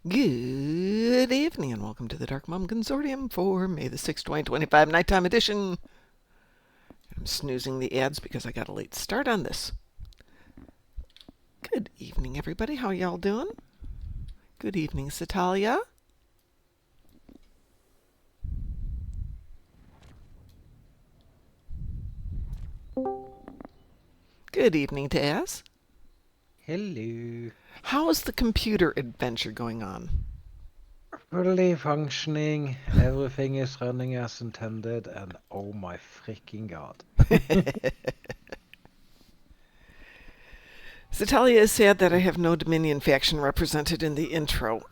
Good evening and welcome to the Darkmom Consortium for May the 6th, 2025 nighttime edition. I'm snoozing the ads because I got a late start on this. Good evening, everybody. How y'all doing? Good evening, Satalia. Good evening, Taz. Hello. How is the computer adventure going on? Fully functioning, everything is running as intended, and oh my freaking god. Satalia is sad that I have no Dominion faction represented in the intro.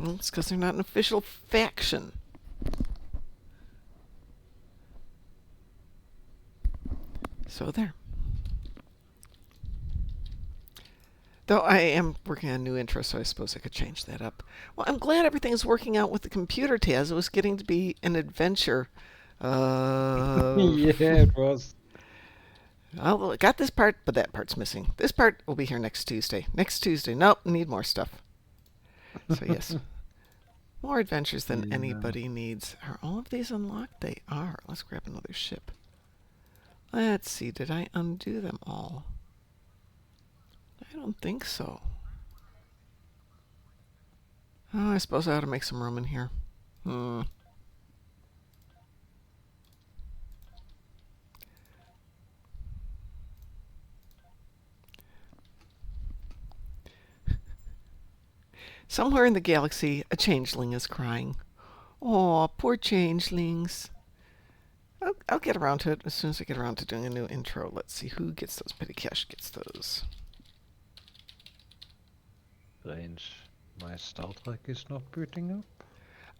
It's because they're not an official faction. So there. Though I am working on a new intro, so I suppose I could change that up. Well, I'm glad everything's working out with the computer, Taz. It was getting to be an adventure. Yeah, it was. I got this part, but that part's missing. This part will be here next Tuesday. Next Tuesday. Nope, need more stuff. So, yes. More adventures than Yeah. anybody needs. Are all of these unlocked? They are. Let's grab another ship. Let's see. Did I undo them all? I don't think so. Oh, I suppose I ought to make some room in here. Somewhere in the galaxy, a changeling is crying. Aw, poor changelings. I'll get around to it as soon as I get around to doing a new intro. Let's see who gets those. Petty Cash gets those. Strange. My Star Trek is not booting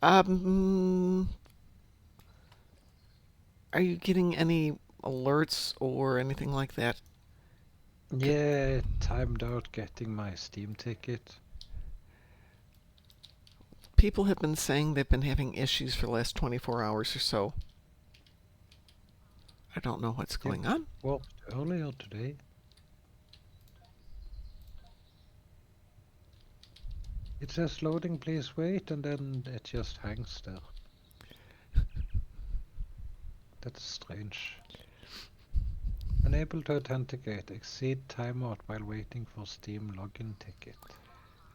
up. Are you getting any alerts or anything like that? Yeah, it timed out getting my Steam ticket. People have been saying they've been having issues for the last 24 hours or so. I don't know what's going on. Worked earlier today. It says loading, please wait, and then it just hangs there. That's strange. Unable to authenticate. Exceed timeout while waiting for Steam login ticket.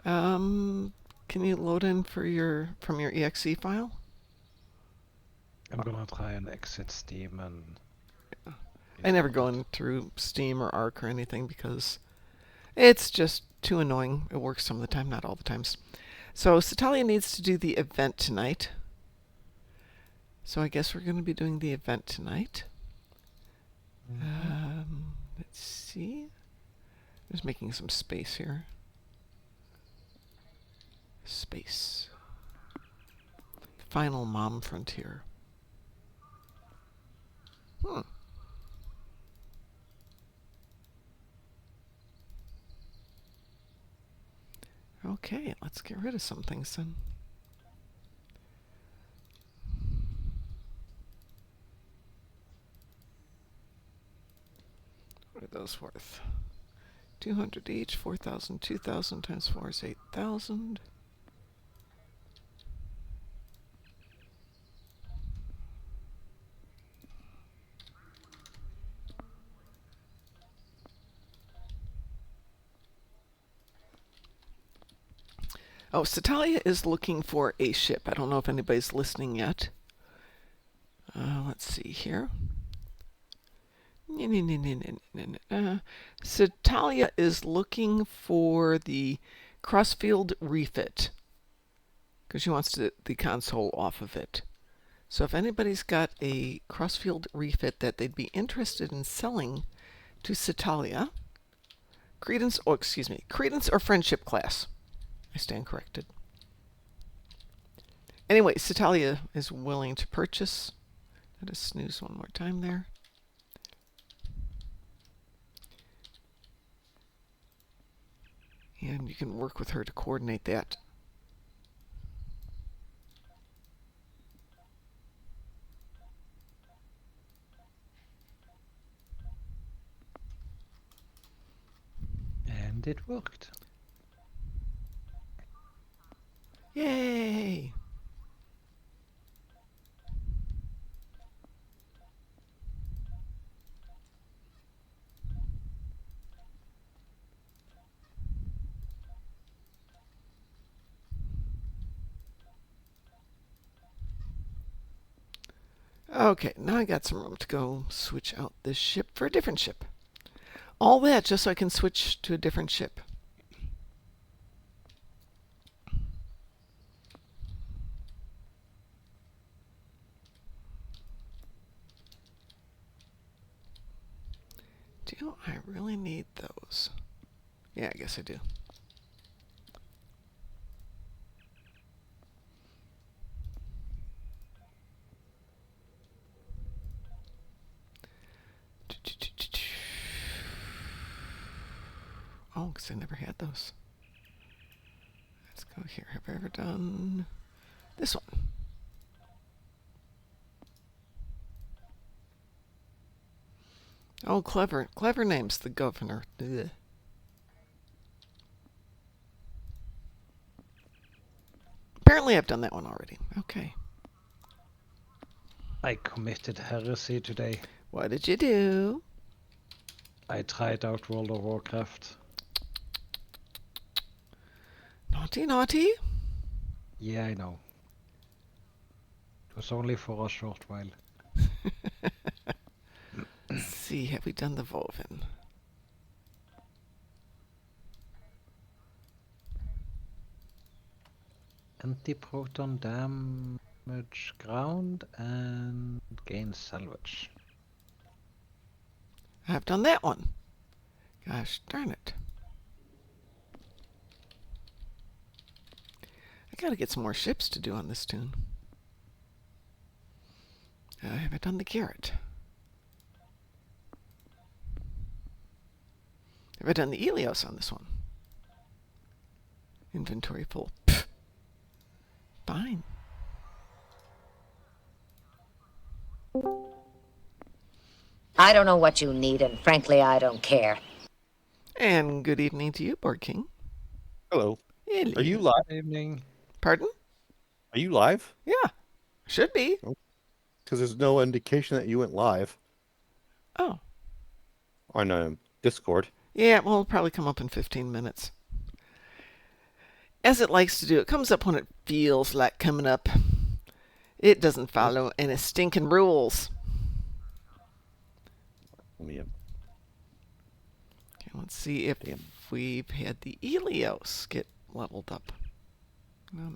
Can you load in from your exe file? I'm gonna try and exit Steam and... I never go in through Steam or Arc or anything because it's just too annoying. It works some of the time, not all the times. So Satalia needs to do the event tonight. So I guess we're going to be doing the event tonight. Let's see. Just making some space here. Space. Final Mom Frontier. Okay, let's get rid of some things then. What are those worth? 200 each, 4,000, 2,000 times 4 is 8,000. Oh, Satalia is looking for a ship. I don't know if anybody's listening yet. Let's see here. Satalia is looking for the crossfield refit because she wants the console off of it. So if anybody's got a crossfield refit that they'd be interested in selling to Satalia, Credence or Friendship class. I stand corrected. Anyway, Satalia is willing to purchase. Let us snooze one more time there. And you can work with her to coordinate that. And it worked. Okay, now I got some room to go switch out this ship for a different ship. All that just so I can switch to a different ship. Do I really need those? Yeah, I guess I do. Oh, because I never had those. Let's go here. Have I ever done this one? Oh, clever. Clever names, the governor. Ugh. Apparently I've done that one already. Okay. I committed heresy today. What did you do? I tried out World of Warcraft. Naughty, naughty. Yeah, I know. It was only for a short while. Let's see, have we done the Volvin? Anti-proton damage ground and gain salvage. I've done that one. Gosh darn it. I gotta get some more ships to do on this tune. Have I done the Garrett? Have I done the Elios on this one? Inventory full. Pfft. Fine. I don't know what you need, and frankly, I don't care. And good evening to you, Board King. Hello. Hello. Are you live? Good evening. Pardon? Are you live? Yeah. Should be. Because there's no indication that you went live Oh. on Discord. Yeah, well, it'll probably come up in 15 minutes. As it likes to do, it comes up when it feels like coming up. It doesn't follow any stinking rules. Let me, Okay, let's see if we've had the Elios get leveled up. No.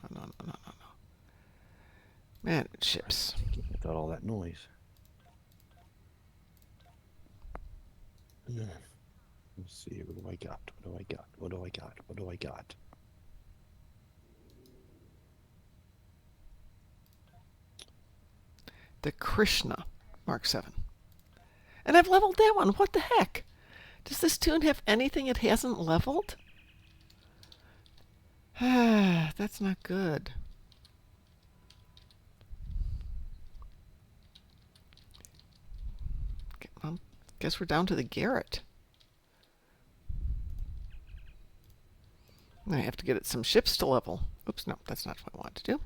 Man, ships. without all that noise. Let's see, what do I got? What do I got? What do I got? What do I got? The Krishna Mark 7. And I've leveled that one. What the heck? Does this tune have anything it hasn't leveled? That's not good. Okay, well, guess we're down to the Garrett. I have to get it some ships to level. Oops, no, that's not what I want to do.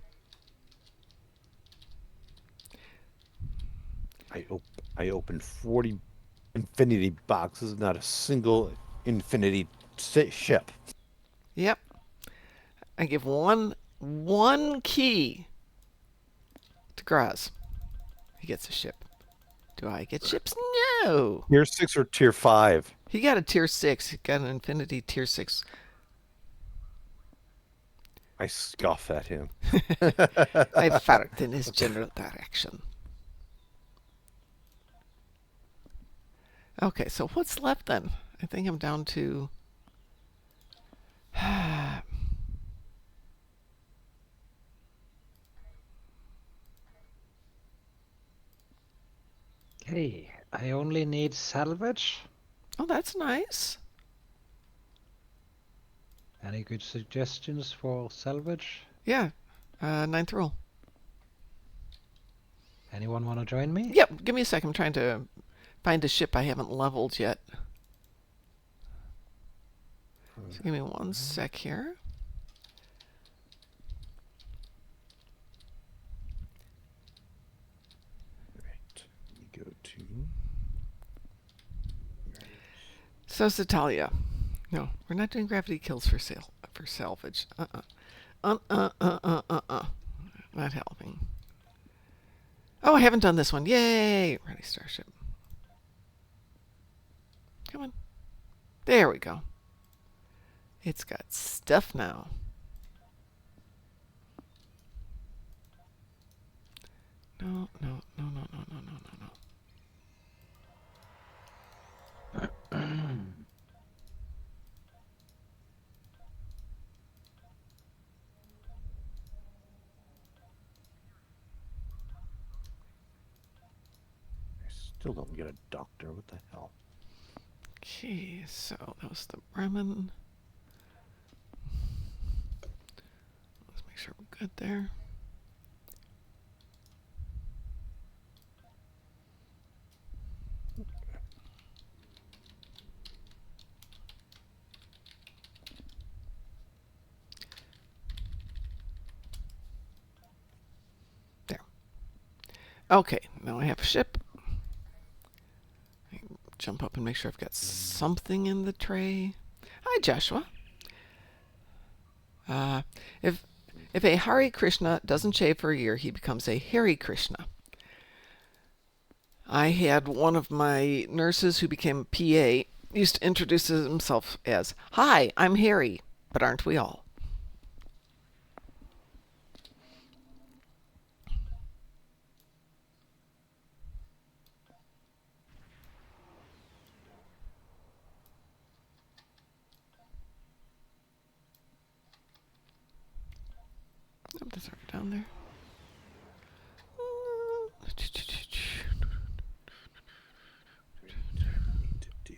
I opened 40 infinity boxes, not a single infinity ship. Yep. I give one key to Graz. He gets a ship. Do I get ships? No. Tier 6 or tier 5? He got a tier 6. He got an infinity tier 6. I scoff at him. I farted in his general direction. Okay, so what's left then? I think I'm down to... Okay, I only need salvage. Oh, that's nice. Any good suggestions for salvage? Yeah, 9th rule. Anyone want to join me? Yep, give me a second. I'm trying to find a ship I haven't leveled yet. So give me one sec here. Right. Let me go to... So Zatalia. No, we're not doing gravity kills for sale for salvage. Not helping. Oh, I haven't done this one. Yay! Ready, Starship. Come on. There we go. It's got stuff now. No, no, no, no, no, no, no, no, no. I still don't get a doctor. What the hell? Okay, so that was the Bremen. Let's make sure we're good there. There. Okay, now I have a ship. Jump up and make sure I've got something in the tray. Hi, Joshua. If a Hare Krishna doesn't shave for a year, he becomes a Hare Krishna. I had one of my nurses who became a PA used to introduce himself as, "Hi, I'm Harry, but aren't we all?" Oh, that's already down there. Need to do.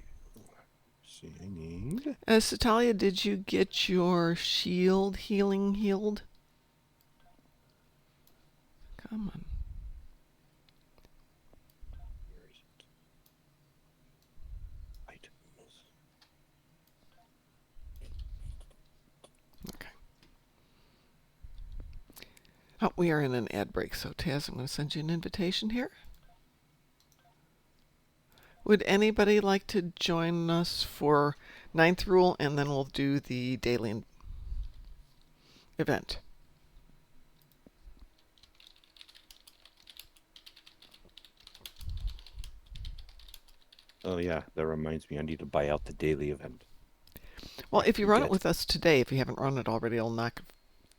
See, I need. Satalia, did you get your shield healing healed? Come on. Where is it? Items. Okay. Oh, we are in an ad break, so Taz, I'm going to send you an invitation here. Would anybody like to join us for Ninth Rule, and then we'll do the daily event? Oh yeah, that reminds me. I need to buy out the daily event. Well, if you run it forget. with us today, if you haven't run it already, I'll knock a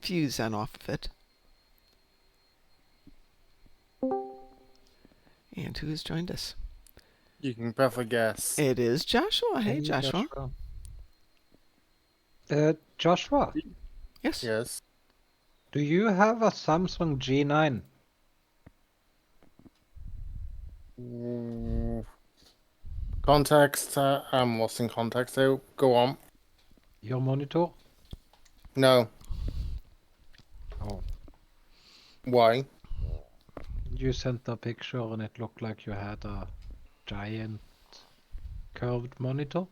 few Zen off of it. And who has joined us? You can probably guess. It is Joshua. Hey, Joshua. Joshua, Yes. Yes. do you have a Samsung G9? Context. I'm lost in context. So go on. Your monitor? No. Oh, Why? you sent a picture and it looked like you had a giant curved monitor.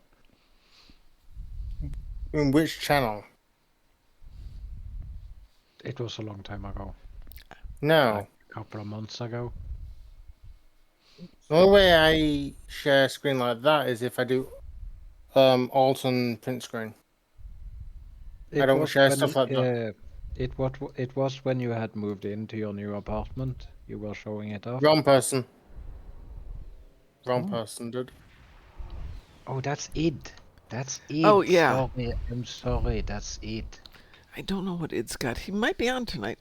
In which channel? It was a long time ago, No. like a couple of months ago. The only way I share a screen like that is if I do alt and print screen. I don't share stuff like that. It was when you had moved into your new apartment. You were showing it off. Wrong person. Wrong Oh. person, dude. Oh, that's it. That's it. Oh, yeah. Sorry, I'm sorry. That's it. I don't know what Id's got. He might be on tonight,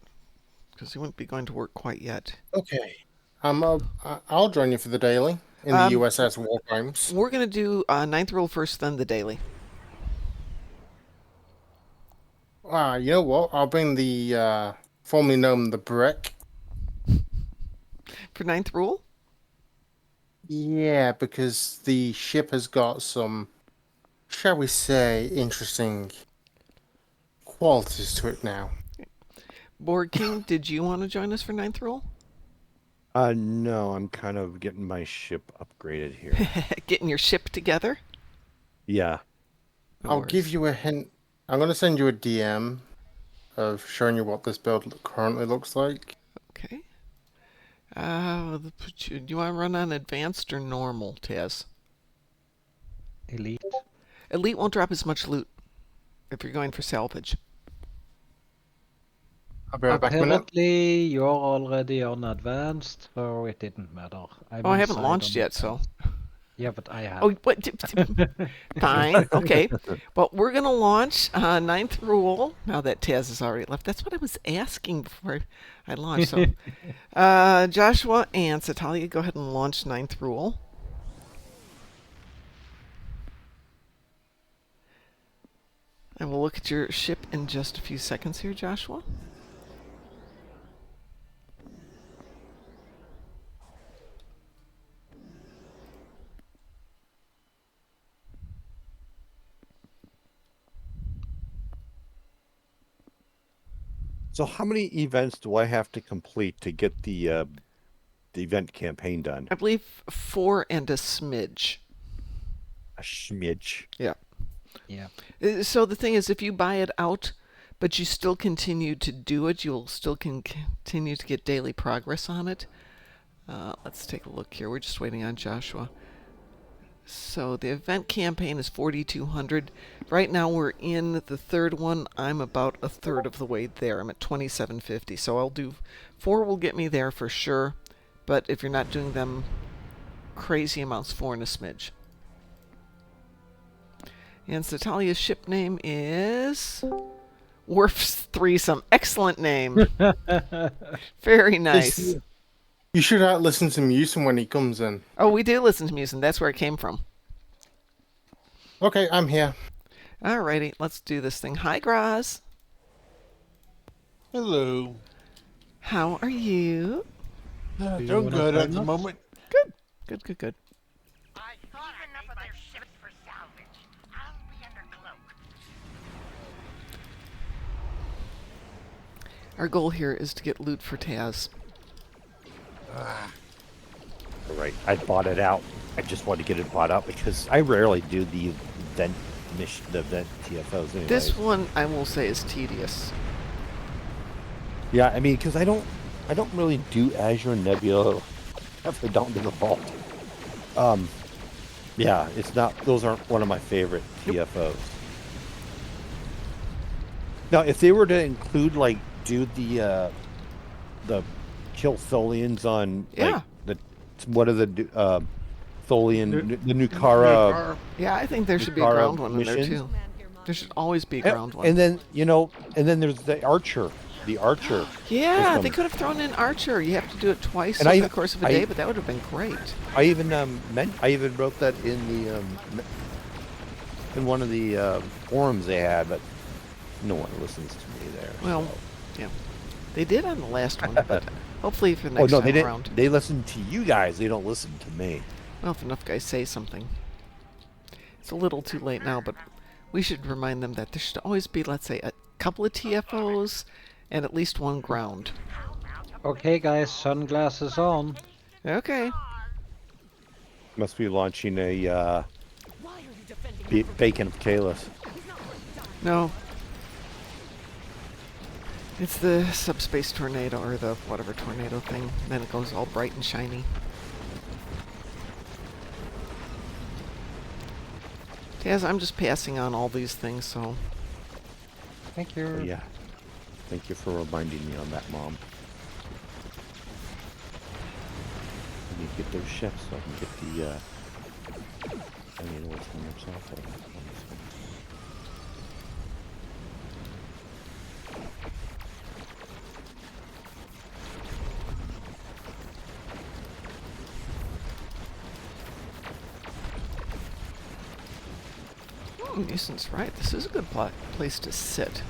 because he wouldn't be going to work quite yet. Okay. I'll join you for the daily in the USS War Crimes. We're going to do Ninth Rule first, then the daily. You know what? I'll bring the formerly known the brick. For Ninth Rule? Yeah, because the ship has got some, shall we say, interesting qualities to it now. Board King, did you want to join us for Ninth Rule? No, I'm kind of getting my ship upgraded here. Getting your ship together? Yeah. No I'll worries. give you a hint. I'm going to send you a DM of showing you what this build currently looks like. Okay. Do you want to run on advanced or normal, Taz? Elite. Elite won't drop as much loot if you're going for salvage. I'll be right back in a minute. Apparently, you're already on advanced, so it didn't matter. I'm Oh, I haven't inside launched on yet, so. advanced. Yeah, but I have. Oh, what? Fine. Okay. Well, we're going to launch ninth rule. Now that Taz has already left. That's what I was asking before I launched. So, Joshua and Satalia, go ahead and launch ninth rule. And we'll look at your ship in just a few seconds here, Joshua. So how many events do I have to complete to get the event campaign done? I believe 4 and a smidge. A smidge. Yeah. Yeah. So the thing is, if you buy it out, but you still continue to do it, you'll still continue to get daily progress on it. Let's take a look here. We're just waiting on Joshua. So the event campaign is 4,200. Right now we're in the third one. I'm about a third of the way there. I'm at 2,750. So I'll do 4 will get me there for sure. But if you're not doing them crazy amounts, 4 and a smidge. And Satalia's ship name is Worf's Threesome. Excellent name. Very nice. You should listen to Musin when he comes in. Oh, we do listen to music. That's where it came from. Okay, I'm here. Alrighty, let's do this thing. Hi, Graz. Hello. How are you? Doing good at the moment. Good. Good, good, good. I thought enough of their ships for salvage. I'll be under cloak. Our goal here is to get loot for Taz. All right, I bought it out. I just want to get it bought out because I rarely do the event mission, the event TFOs. Anyways. This one, I will say, is tedious. Yeah, I mean, because I don't really do Azure and Nebula if I don't do the vault. Yeah, it's not. Those aren't one of my favorite TFOs. Now, if they were to include do the kill Tholians on Yeah. what are the Tholian the Nukara Yeah, I think there should be a Nukara ground one in there missions? too. There should always be a ground one. and then there's the Archer. The Archer. Yeah, system. they could have thrown in Archer. You have to do it twice And over I- the course of a I- day, but that would have been great. I even wrote that in the in one of the forums they had, but no one listens to me there. Well, so. yeah. They did on the last one, but hopefully for Oh next no, time they didn't. around. They listen to you guys. They don't listen to me. Well, if enough guys say something. It's a little too late now, but we should remind them that there should always be, let's say, a couple of TFOs and at least one ground. Okay, guys, sunglasses on. Okay. Must be launching a Bacon of Kalis. No. It's the subspace tornado, or the whatever tornado thing. Then it goes all bright and shiny. Taz, I'm just passing on all these things, so... Thank you. Yeah. Thank you for reminding me on that, Mom. I need to get those ships so I can get the. I need to what's on their software. Nuisance, right? This is a good place to sit.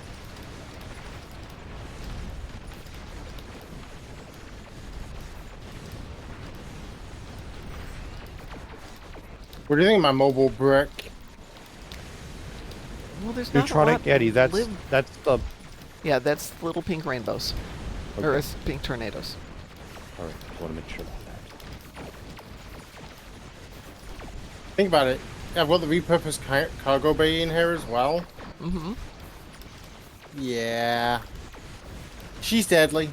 What do you think of my mobile brick? Well, there's not a Neutronic lot Eddie. That's the. Yeah, that's little pink rainbows. Or Okay. it's pink tornadoes. All right. I want to make sure about that. Think about it. I've got the repurposed cargo bay in here as well. Mm-hmm. Yeah. She's deadly.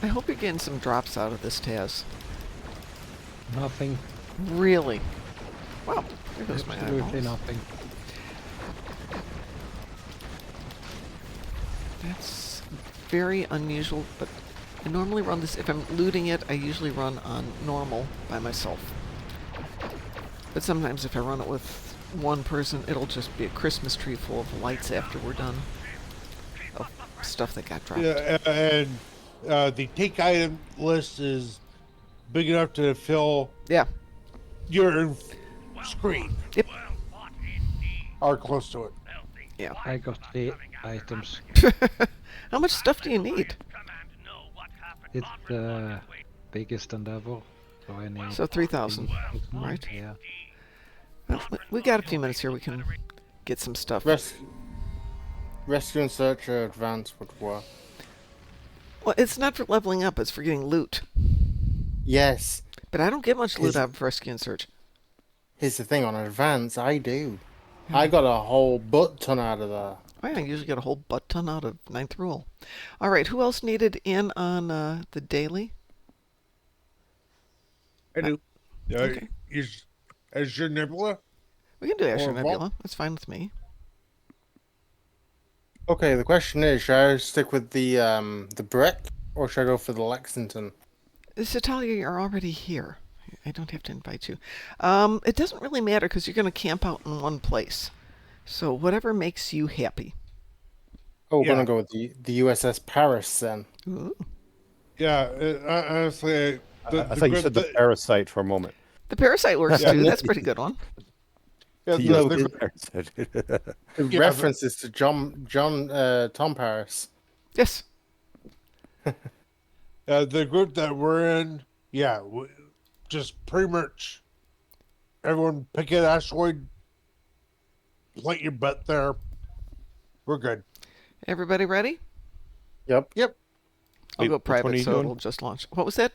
I hope you're getting some drops out of this, Taz. Nothing. Really? Well, there goes my Absolutely eyeballs. nothing. That's very unusual, but I normally run this, if I'm looting it, I usually run on normal by myself. But sometimes if I run it with one person, it'll just be a Christmas tree full of lights after we're done. Of stuff that got dropped. Yeah, and the take item list is big enough to fill Yeah. your screen. Yep. Or close to it. Yeah. I got 3 items. How much stuff do you need? It's the biggest endeavor. So I need So 3,000, 3,000, right? Yeah. Well, we got a few minutes here. We can get some stuff. Rescue and search or advance would work. Well, it's not for leveling up. It's for getting loot. Yes. But I don't get much loot out of rescue and search. Here's the thing, on advance, I do. I got a whole butt ton out of there. Oh, yeah, I usually get a whole butt ton out of 9th rule. All right, who else needed in on the daily? I do. Okay. As your Nebula? We can do Azure Or Nebula. That's fine with me. Okay, the question is, should I stick with the brick or should I go for the Lexington? Satalia, you're already here. I don't have to invite you. It doesn't really matter because you're going to camp out in one place. So whatever makes you happy. Oh, we're Yeah. gonna go with the USS Paris then. Ooh. Yeah, honestly, I thought you said the parasite for a moment. The Parasite works Yeah. too. That's a pretty good one. yeah, You know, the- the parasite. The Yeah, references to Tom Paris. Yes. the group that we're in, yeah, just pretty much everyone pick an asteroid, plant your butt there. We're good. Everybody ready? Yep. Yep. I'll Wait, go which one are private, you so doing? it'll just launch. What was that?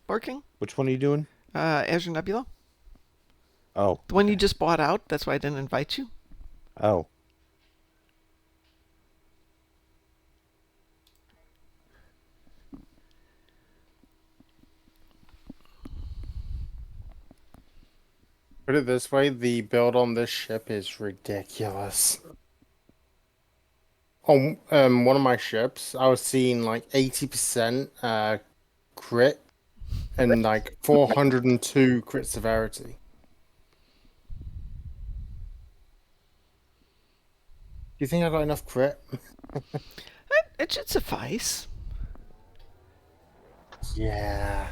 Working? Which one are you doing? Azure Nebula? Oh. The one you just bought out? That's why I didn't invite you? Oh. Put it this way, the build on this ship is ridiculous. On one of my ships, I was seeing like 80% crit and like 402 crit severity. Do you think I got enough crit? It should suffice. Yeah.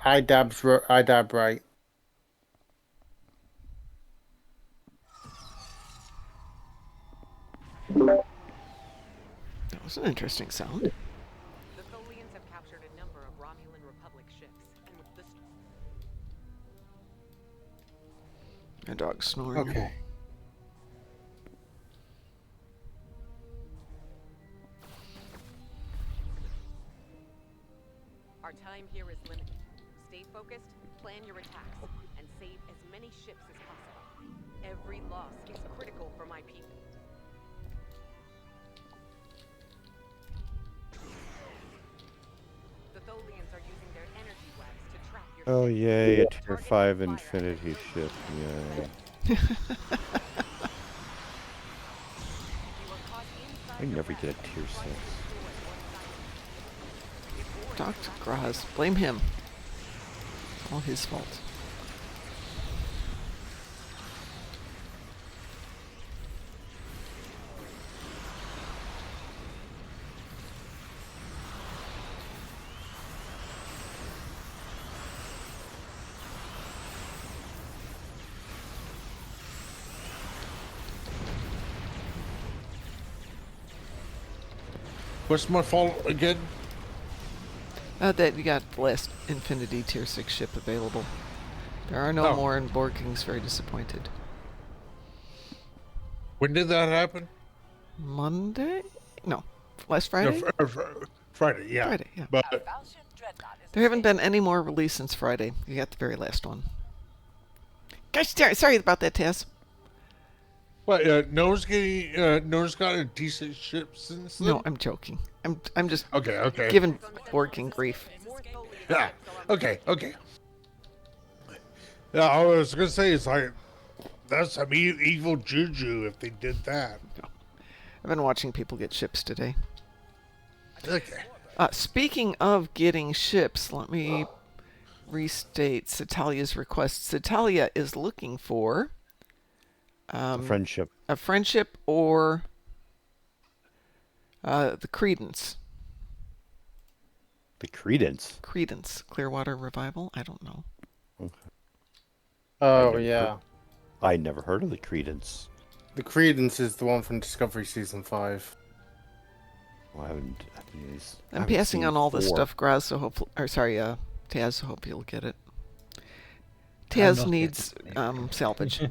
I dab right. That was an interesting sound. The Tholians have captured a number of Romulan Republic ships, and with this My dog's snoring. Okay. our time here is limited. Stay focused, plan your attacks, and save as many ships as possible. Every loss is critical for my people. The Tholians are using their energy webs to trap your Oh, ships. yay, a tier Target 5 fire Infinity ship. Yay. You are caught inside I the never web. get a tier 6. Try to destroy one side. Dr. Graz. Blame him. All his fault. What's my fault again? That you got the last Infinity Tier 6 ship available. There are no Oh. more, and Borking's very disappointed. When did that happen? Monday? No. Last No, Friday? Friday, yeah. Friday, yeah. But There haven't been any more released since Friday. You got the very last one. Gosh, sorry about that, Taz. no one's got a decent ship since then. No, I'm joking. I'm just Okay. giving Borking grief. More Tholian Yeah. ships along the Okay. Yeah, I was gonna say it's like That's some evil juju if they did that. I've been watching people get ships today. Okay. Speaking of getting ships, let me restate Satalia's request. Satalia is looking for A friendship. a friendship or the Credence. The Credence. Credence. Clearwater Revival? I don't know. Oh, never yeah. I never heard of the Credence. The Credence is the one from Discovery Season 5. Well, I haven't I'm passing on all this four. stuff, Graz, so hopefully, or sorry, Taz, so hope you'll get it. I'm Taz not needs getting it. salvage.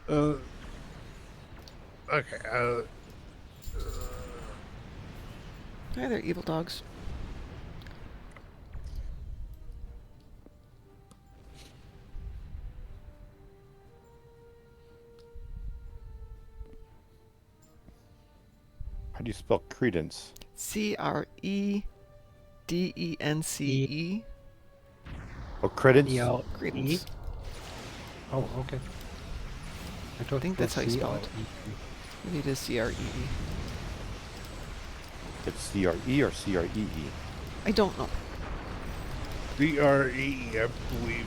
Okay. Hi there, evil dogs. How do you spell Credence? Credence. Oh, Credence? Credence. Oh, okay. I thought think it that's how was you spell it. CRE. Maybe it is CREE. It's C-R-E or C-R-E-E? I don't know. DRE, I believe.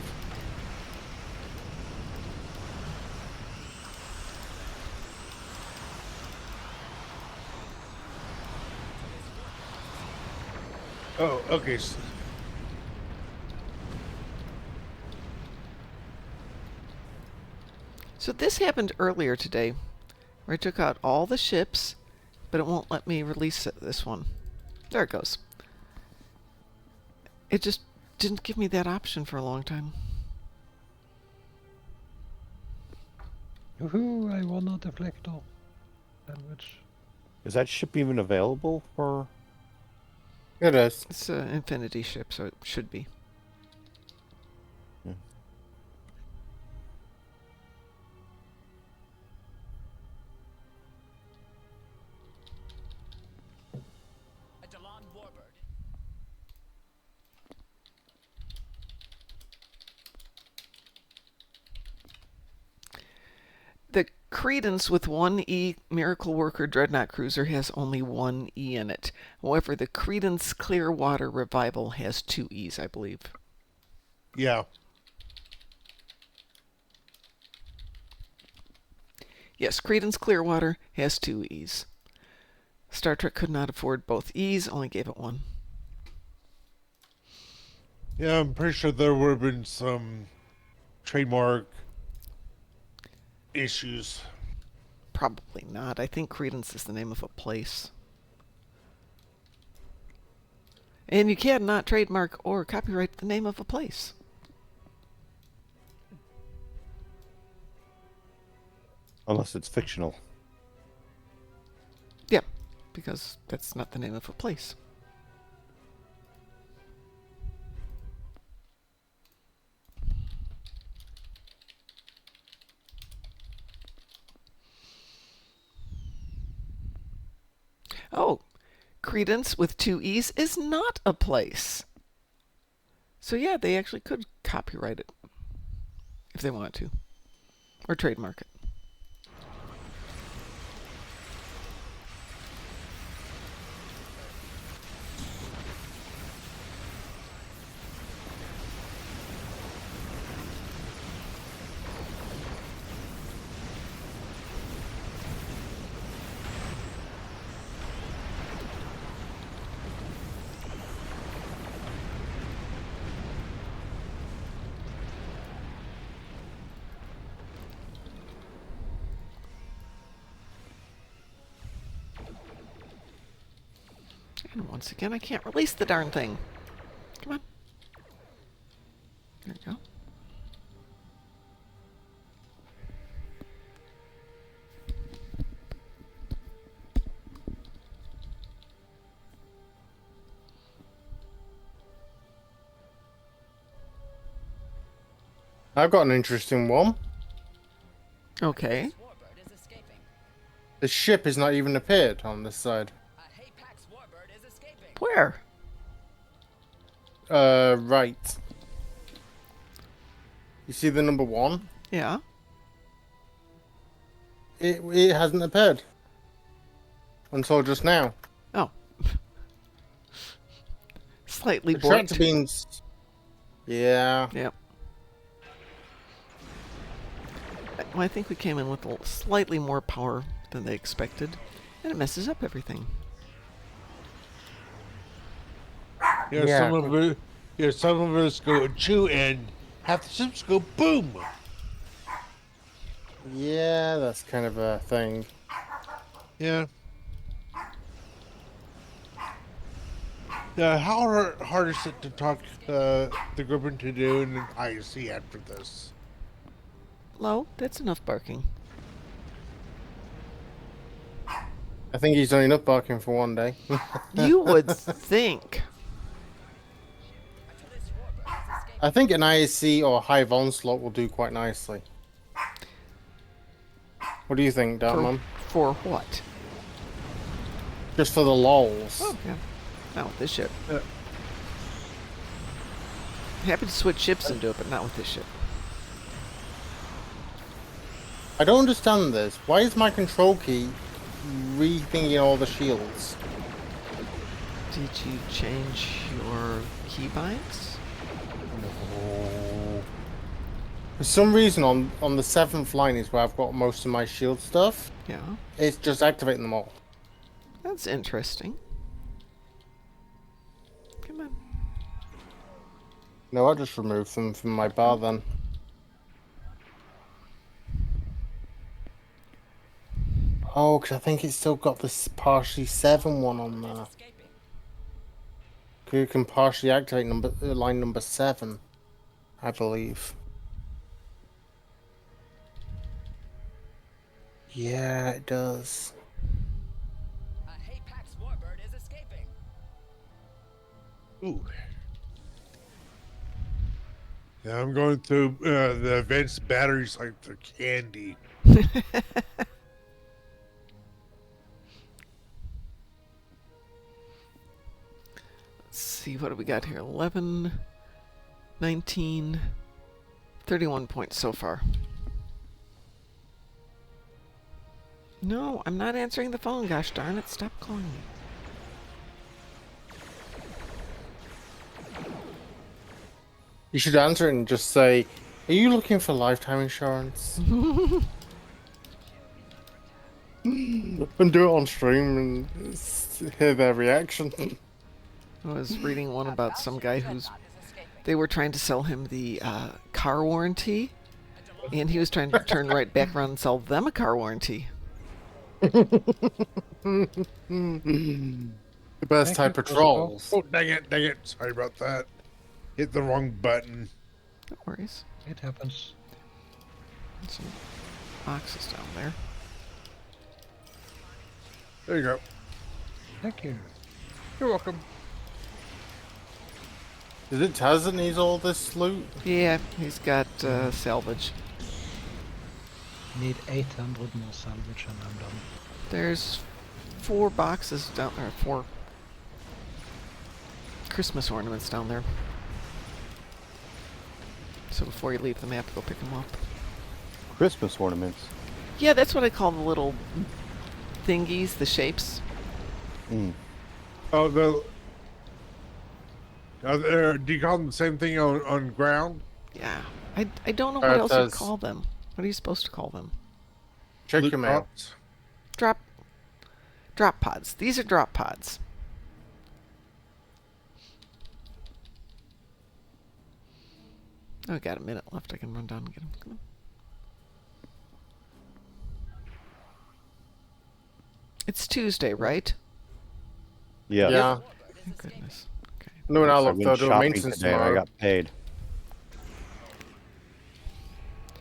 Oh, okay. So this happened earlier today, where I took out all the ships, but it won't let me release this one. There it goes. It just didn't give me that option for a long time. Woohoo! I won a deflector. Sandwich. Is that ship even available for... It is. It's an infinity ship, so it should be. The Credence with one E Miracle Worker Dreadnought Cruiser has only one E in it. However, the Credence Clearwater Revival has two E's, I believe. Yeah. Yes, Credence Clearwater has two E's. Star Trek could not afford both E's, only gave it one. Yeah, I'm pretty sure there would have been some trademark issues. Probably not. I think Credence is the name of a place. And you cannot trademark or copyright the name of a place. Unless it's fictional. Yeah, because that's not the name of a place. Oh, Credence with two E's is not a place. So yeah, they actually could copyright it if they want to, or trademark it. And once again, I can't release the darn thing. Come on. There you go. I've got an interesting one. Okay. The ship has not even appeared on this side. Where? right. You see the number 1? Yeah. It hasn't appeared until just now. Oh. Slightly The tractor borked. beams. Yeah. Yep. Well, I think we came in with slightly more power than they expected, and it messes up everything. Yeah, Yeah. some of it. Yeah, some of us go chew, and half the ships go boom. Yeah, that's kind of a thing. Yeah. Yeah, how hard is it to talk the group into doing an IC after this? Low, that's enough barking. I think he's only up barking for one day. You would think. I think an ISC or Hive Onslaught will do quite nicely. What do you think, Darkmom? For what? Just for the lols. Oh, yeah. Not with this ship. Happy to switch ships and do it, but not with this ship. I don't understand this. Why is my control key rethinking all the shields? Did you change your keybinds? No. For some reason, on the 7th line is where I've got most of my shield stuff. Yeah. It's just activating them all. That's interesting. Come on. No, I just removed them from my bar then. Oh, because I think it's still got this partially 7 one on there. You can partially activate line number 7, I believe. Yeah, it does. Ooh. Yeah, I'm going through the advanced batteries like they're candy. Let's see, what do we got here? 11, 19, 31 points so far. No, I'm not answering the phone, gosh darn it. Stop calling me. You should answer it and just say, "Are you looking for lifetime insurance?" And do it on stream and hear their reaction. I was reading one about some guy they were trying to sell him the car warranty, and he was trying to turn right back around and sell them a car warranty. The best type of trolls. Oh, dang it. Sorry about that. Hit the wrong button. No worries. It happens. And some boxes down there. There you go. Thank you. You're welcome. Is it Taz that needs all this loot? Yeah, he's got salvage. Need 800 more salvage and I'm done. There's 4 boxes down there, 4 Christmas ornaments down there. So before you leave the map, go pick them up. Christmas ornaments. Yeah, that's what I call the little thingies, the shapes. Mm. Oh, do you call them the same thing on ground? Yeah. I don't know what else you call them. What are you supposed to call them? Check Loot your mail. pots? Drop pods. These are drop pods. Oh, I got a minute left. I can run down and get them. Come on. It's Tuesday, right? Yeah. Yeah. Thank goodness. Okay. No, when I I looked, went they're doing shopping maintenance today and I tomorrow. got paid.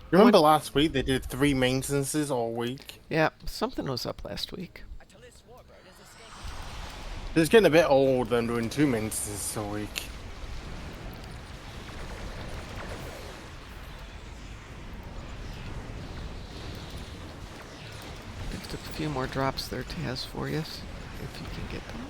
You remember last week they did 3 maintenances all week? Yeah, something was up last week. It's getting a bit old them doing 2 maintenances a week. Picked up a few more drops there, Taz, for you, if you can get them.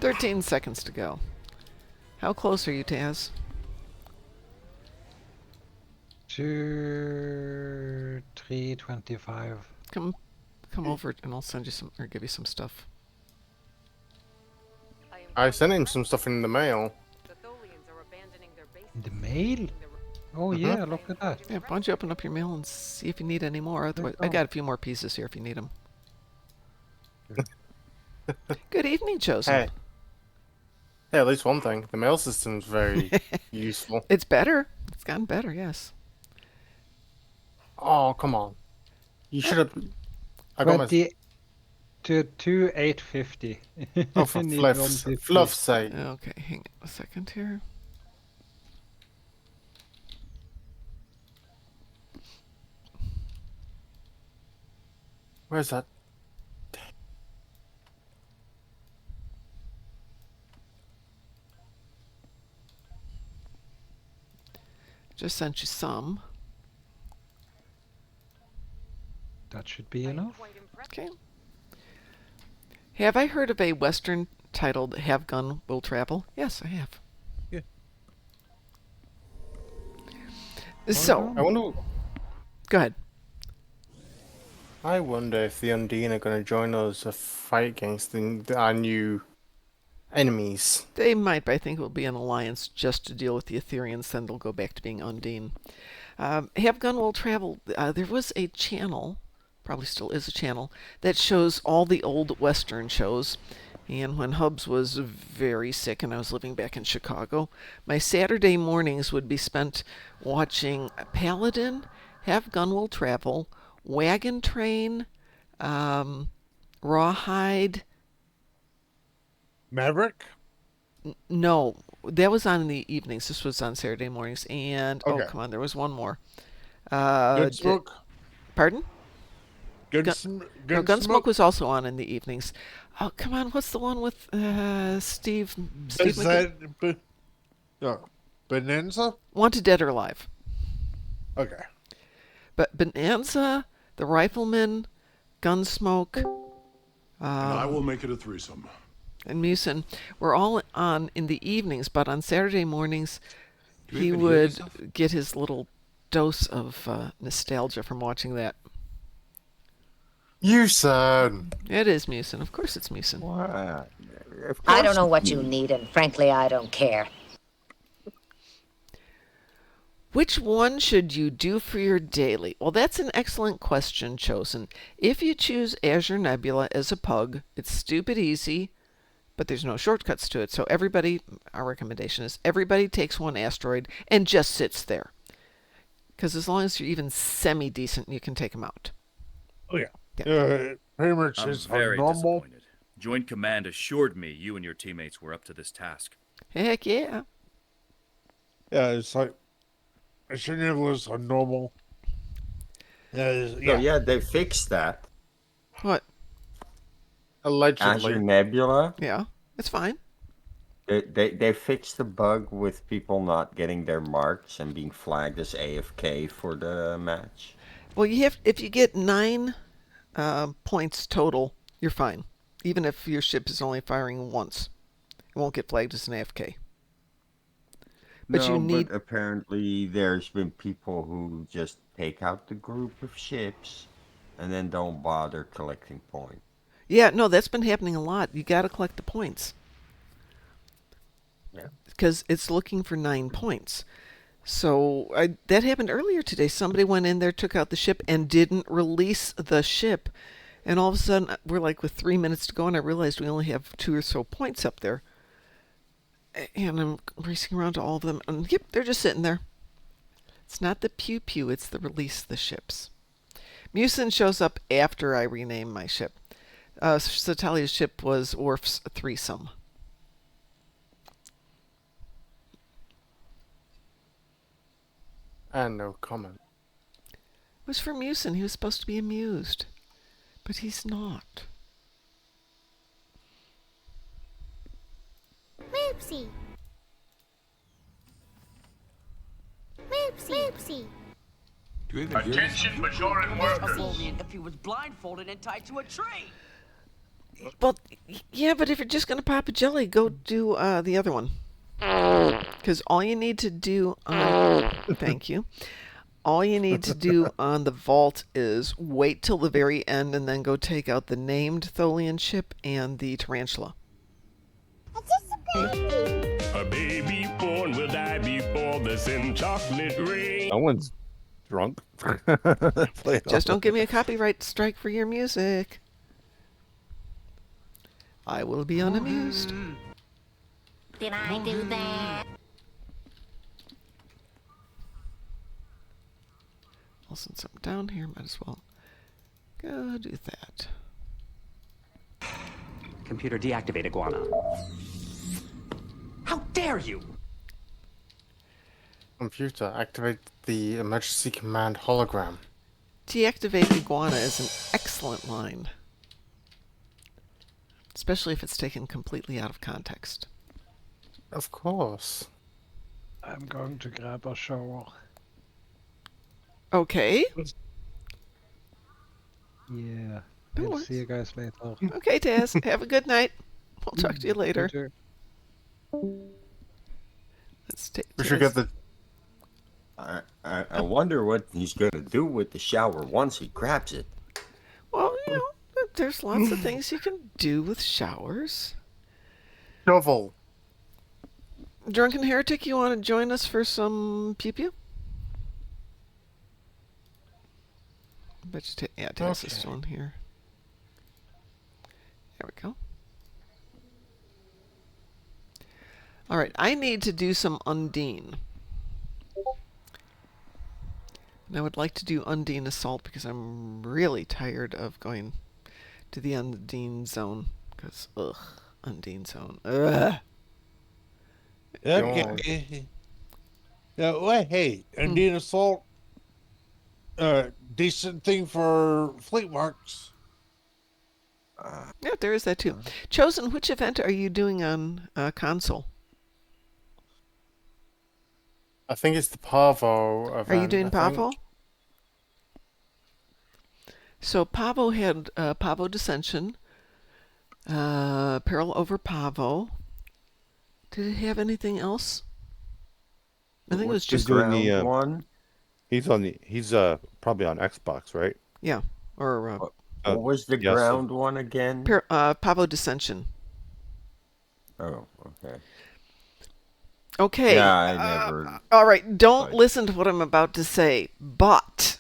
13 seconds to go. How close are you, Taz? 325. Come over and I'll send you some, or give you some stuff. I sent him some stuff in the mail. The Tholians are abandoning their base. In the mail? Oh yeah, look at that. Yeah, why don't you open up your mail and see if you need any more? Otherwise, I got a few more pieces here if you need them. Good evening, Chosen. Hey. Hey, at least one thing. The mail system's very useful. It's better. It's gotten better, yes. Oh, come on. You should have... I got my... 850. Oh, for fluff's sake. Okay, hang on a second here. Where's that? Just sent you some. That should be enough. Okay. Have I heard of a Western titled Have Gun Will Travel? Yes, I have. Yeah. So, I wonder... go ahead. I wonder if the Undine are going to join us to fight against our new enemies. They might, but I think it will be an alliance just to deal with the Ethereans, then they'll go back to being Undine. Have Gun Will Travel. There was a channel, probably still is a channel, that shows all the old Western shows. And when Hubs was very sick and I was living back in Chicago, my Saturday mornings would be spent watching Paladin, Have Gun Will Travel, Wagon Train, Rawhide. Maverick? No, that was on in the evenings. This was on Saturday mornings. And, Okay. oh, come on, there was one more. Gunsmoke? Pardon? Gunsmoke? No, Gunsmoke was also on in the evenings. Oh, come on, what's the one with Steve Is McGinn? that... No. Bonanza? Wanted Dead or Alive. Okay. But Bonanza, The Rifleman, Gunsmoke, And I will make it a threesome. and Musin were all on in the evenings, but on Saturday mornings Do you he even hear would yourself? get his little dose of nostalgia from watching that. Usan! It is Musin. Of course it's Musin. What? I don't know what you need, and frankly, I don't care. Which one should you do for your daily? Well, that's an excellent question, Chosen. If you choose Azure Nebula as a pug, it's stupid easy, but there's no shortcuts to it. So everybody, our recommendation is everybody takes one asteroid and just sits there. Because as long as you're even semi-decent, you can take them out. Oh, yeah. Yeah. Pretty much I'm is very normal. disappointed. Joint Command assured me you and your teammates were up to this task. Heck yeah. Yeah, it's like... Azure Nebula's a normal. No, yeah, they fixed that. What? Allegedly. Azure Nebula, Yeah, it's fine. they fixed the bug with people not getting their marks and being flagged as AFK for the match. Well, you have if you get 9 points total, you're fine. Even if your ship is only firing once, it won't get flagged as an AFK. But no, you need. but apparently there's been people who just take out the group of ships and then don't bother collecting points. Yeah, no, that's been happening a lot. You got to collect the points. Yeah. Because it's looking for 9 points. So that happened earlier today. Somebody went in there, took out the ship, and didn't release the ship. And all of a sudden, we're like with 3 minutes to go, and I realized we only have 2 or so points up there. And I'm racing around to all of them, and yep, they're just sitting there. It's not the pew-pew, it's the release the ships. Musin shows up after I rename my ship. Satalia's ship was Orf's threesome. And no comment. It was for Musin. He was supposed to be amused. But he's not. Whoopsie. Whoopsie. Whoopsie. Do you even hear yourself? Majority workers. If he was blindfolded and tied to a tree. Well, yeah, but if you're just going to pop a jelly, go do the other one. Because all you need to do on... Thank you. All you need to do on the vault is wait till the very end and then go take out the named Tholian ship and the tarantula. A baby born will die before the sin chocolate rain. No one's drunk. Play it Just off. don't give me a copyright strike for your music. I will be unamused. Did I do that? Well, since I'm down here, might as well go do that. Computer deactivate iguana. How dare you! Computer, activate the emergency command hologram. Deactivate iguana is an excellent line. Especially if it's taken completely out of context. Of course. I'm going to grab a shower. Okay. Yeah. No I'll worries. see you guys later. Okay, Taz. Have a good night. We'll talk to you later. You too. Let's take We should get the. I wonder what he's gonna do with the shower once he grabs it. Well, you know, there's lots of things you can do with showers. Shovel. Drunken Heretic, you want to join us for some pew-pew? I bet you yeah, Taz is still in here. There we go. All right, I need to do some Undine. And I would like to do Undine Assault because I'm really tired of going to the Undine Zone. Because, ugh, Undine Zone. Ugh. Okay. Well, hey, Undine Assault, decent thing for fleet marks. Yeah, there is that too. Chosen, which event are you doing on console? I think it's the Pavo event. Are you doing Pavo? So Pavo had Pavo Dissension, Peril over Pavo. Did it have anything else? I think it was just doing the one. He's probably on Xbox, right? Yeah, or what was the yes, ground one again? Pavo Dissension. Oh, okay. Okay. Yeah, I never. All right, don't listen to what I'm about to say, but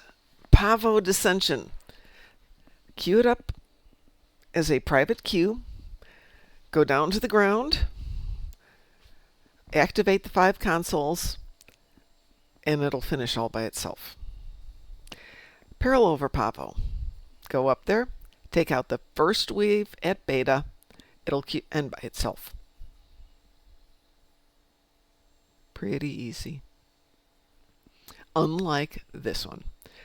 Pavo Dissension. Queue it up as a private queue. Go down to the ground. Activate the 5 consoles, and it'll finish all by itself. Peril over Pavo. Go up there, take out the first wave at beta. It'll end by itself. Pretty easy. Unlike this one.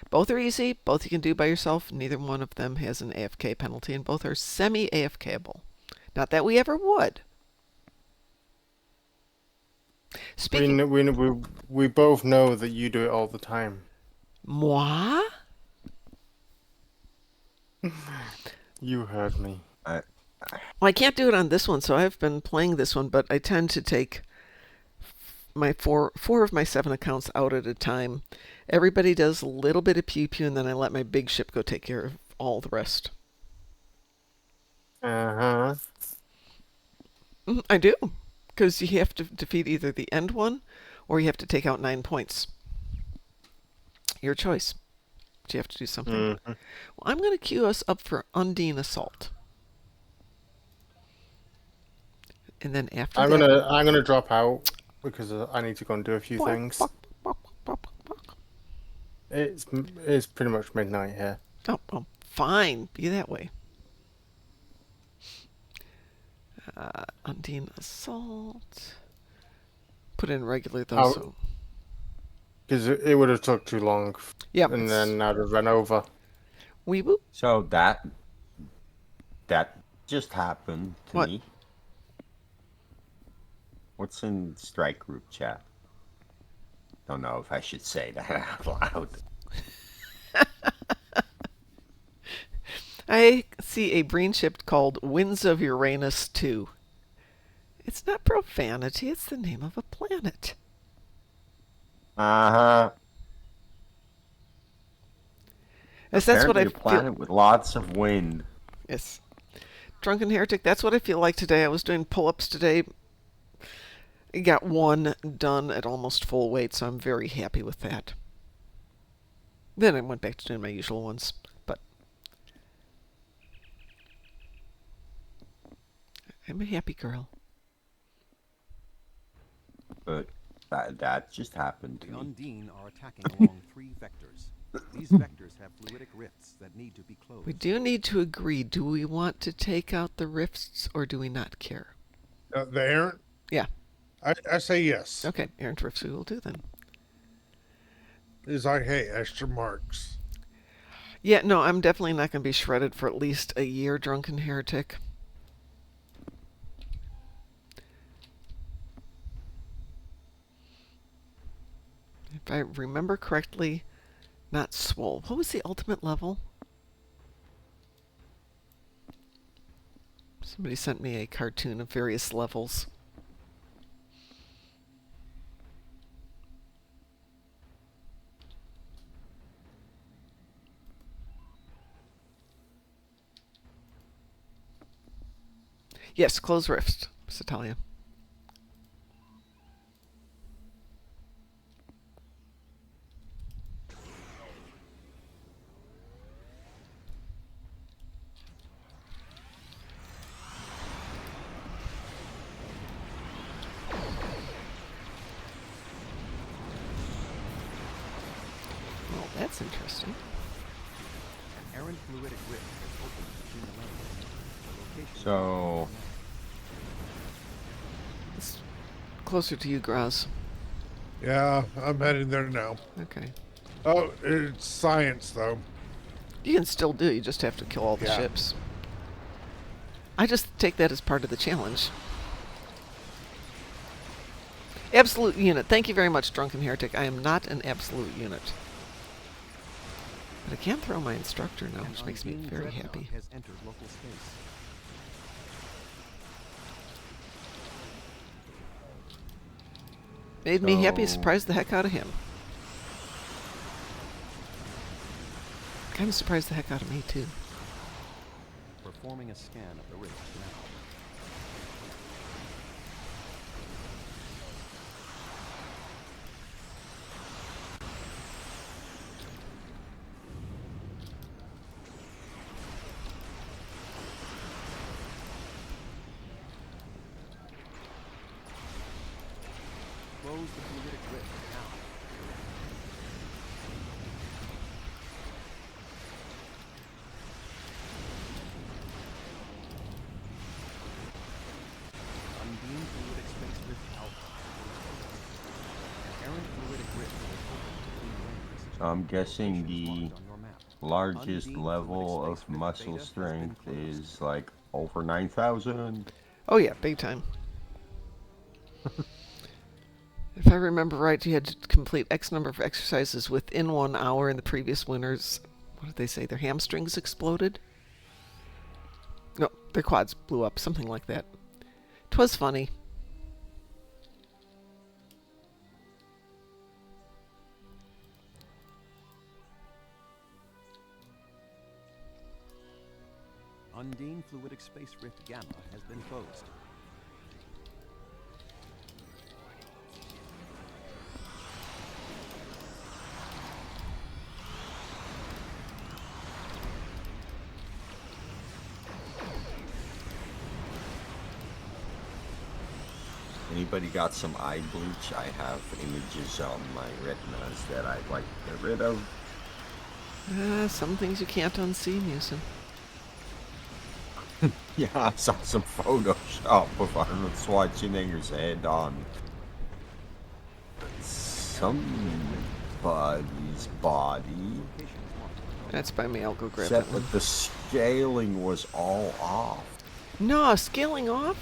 Both are easy, both you can do by yourself. Neither one of them has an AFK penalty, and both are semi-AFKable. Not that we ever would. Speaking, we both know that you do it all the time. Moi? You heard me. Well, I can't do it on this one, so I've been playing this one, but I tend to take my four of my 7 accounts out at a time. Everybody does a little bit of pew-pew, and then I let my big ship go take care of all the rest. Uh-huh. I do. Because you have to defeat either the end one, or you have to take out 9 points. Your choice. But you have to do something. Mm-hmm. Well, I'm going to queue us up for Undine Assault. And then after I'm that... I'm gonna drop out because I need to go and do a few things. It's pretty much midnight here. Oh, well, fine. Be that way. Undine Assault. Put in regular though, so... Because it would have took too long. Yep. And then I'd have run over. Wee boop. So that just happened to me. What's in Strike group chat? Don't know if I should say that out loud. I see a breen ship called Winds of Uranus 2. It's not profanity, it's the name of a planet. Uh-huh. Yes, that's what I Apparently a planet with lots of wind. Yes. Drunken Heretic, that's what I feel like today. I was doing pull-ups today. I got one done at almost full weight, so I'm very happy with that. Then I went back to doing my usual ones, but I'm a happy girl. But that just happened to The me. Undine are attacking along 3 vectors. These vectors have fluidic rifts that need to be closed. We do need to agree. Do we want to take out the rifts, or do we not care? The errant? Yeah. I say yes. Okay, errant rifts we will do then. Is I hate extra marks. Yeah, no, I'm definitely not going to be shredded for at least a year, Drunken Heretic. If I remember correctly, not swole. What was the ultimate level? Somebody sent me a cartoon of various levels. Yes, close rifts, Satalia. Well, that's interesting. An errant fluidic rift has opened between the levels. The location So It's closer to you, Graz. Yeah, I'm heading there now. Okay. Oh, it's science, though. You can still do it, you just have to kill all the ships. I just take that as part of the challenge. Absolute unit. Thank you very much, Drunken Heretic. I am not an absolute unit. But I can throw my instructor now, which makes me very happy. has entered local space. Made me happy, surprised the heck out of him. Kind of surprised the heck out of me, too. Performing a scan of the rift now. Close the fluidic rift now. Undine fluidic space rift alpha. An errant fluidic rift has opened between lanes. So I'm guessing the largest level of muscle strength is like over 9,000. Oh yeah, big time. If I remember right, you had to complete X number of exercises within 1 hour, and the previous winners, what did they say, their hamstrings exploded? No, their quads blew up, something like that. 'Twas funny. Undine fluidic space rift gamma has been closed. Anybody got some eye bleach? I have images on my retinas that I'd like to get rid of. Some things you can't unsee, Musin. Yeah, I saw some Photoshop of Arnold Schwarzenegger's head on somebody's body. That's by me, I'll go grab Except that one. that the scaling was all off. No, scaling off?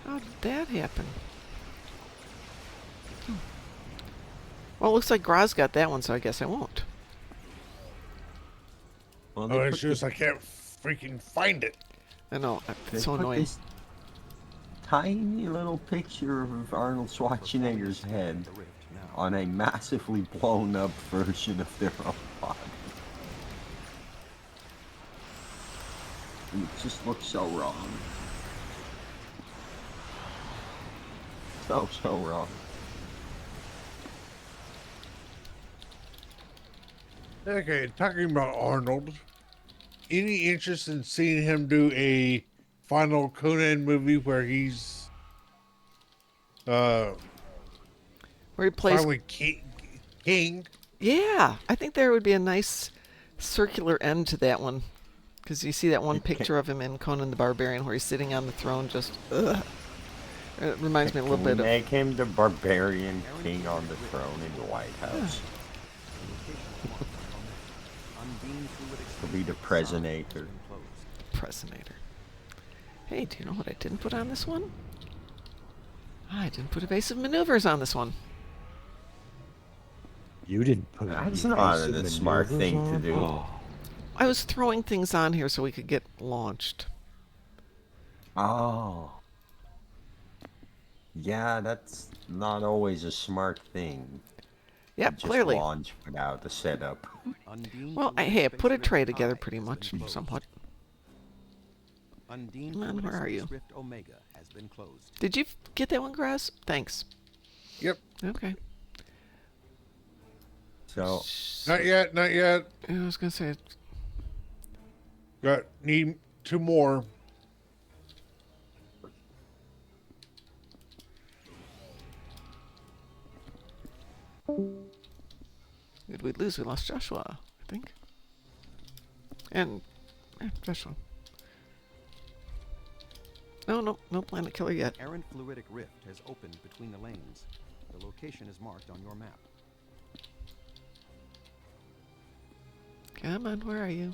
How did that happen? Well, it looks like Graz got that one, so I guess I won't. Well, Oh, it's just I can't freaking find it. I know. they It's so put annoying. this tiny little picture of Arnold Schwarzenegger's head on a massively blown up version of their own body. And it just looks so wrong. So wrong. Okay, talking about Arnold. Any interest in seeing him do a final Conan movie where he's Where he plays finally king? Yeah, I think there would be a nice circular end to that one. Because you see that one picture of him in Conan the Barbarian where he's sitting on the throne just, ugh. It reminds me a little bit of... Make him the barbarian king on the throne in the White House. He'll be the Presenator. Presenator. Hey, do you know what I didn't put on this one? I didn't put evasive maneuvers on this one. You didn't put That's not a smart thing to do. I was throwing things on here so we could get launched. Oh. Yeah, that's not always a smart thing. Yeah, Just clearly. launch without a setup. Well, hey, I put a tray together pretty much, somewhat. Undine Come on, where are you? Rift Omega has been closed. Did you get that one, Grass? Thanks. Yep. Okay. So. Not yet. Yeah, I was gonna say. Need 2 more. Did we lose? We lost Joshua, I think. And Joshua. No planet killer yet. Errant fluidic rift has opened between the lanes. The location is marked on your map. Come on, where are you?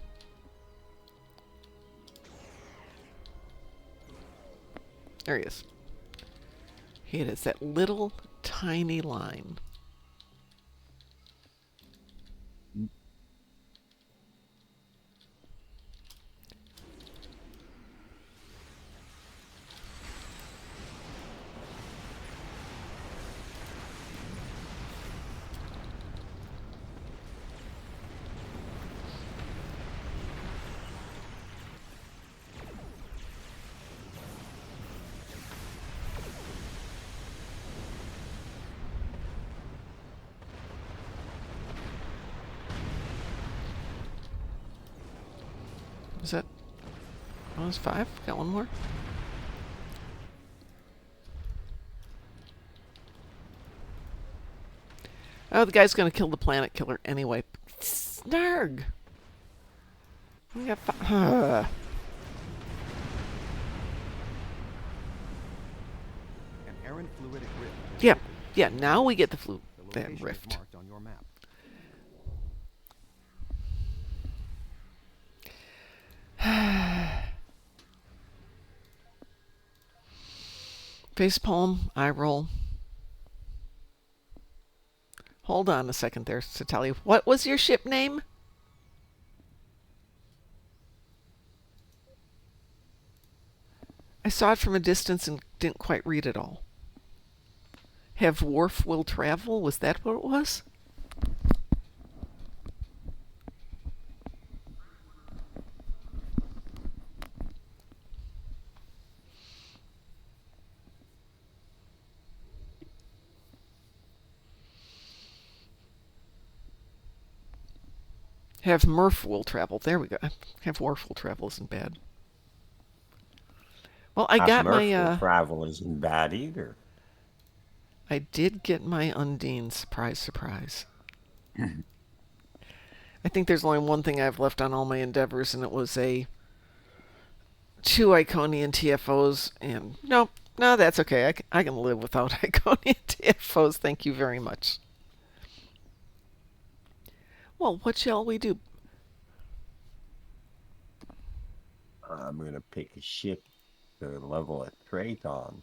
There he is. It is that little tiny line. Is that... Oh, it's 5? Got one more? Oh, the guy's gonna kill the planet killer anyway. Snarg! We got 5. An errant fluidic rift. Yeah, now we get the That rift. marked on your map. Facepalm, eye roll. Hold on a second there to tell you. What was your ship name? I saw it from a distance and didn't quite read it all. Have Wharf will travel? Was that what it was? Have Murph will travel. There we go. Have Wharf will travel isn't bad. Well, I got my travel isn't bad either. I did get my Undine. Surprise, surprise. I think there's only one thing I've left on all my endeavors, and it was 2 Iconian TFOs. And no, that's okay. I can live without Iconian TFOs. Thank you very much. Well, what shall we do? I'm going to pick a ship to level a trait on.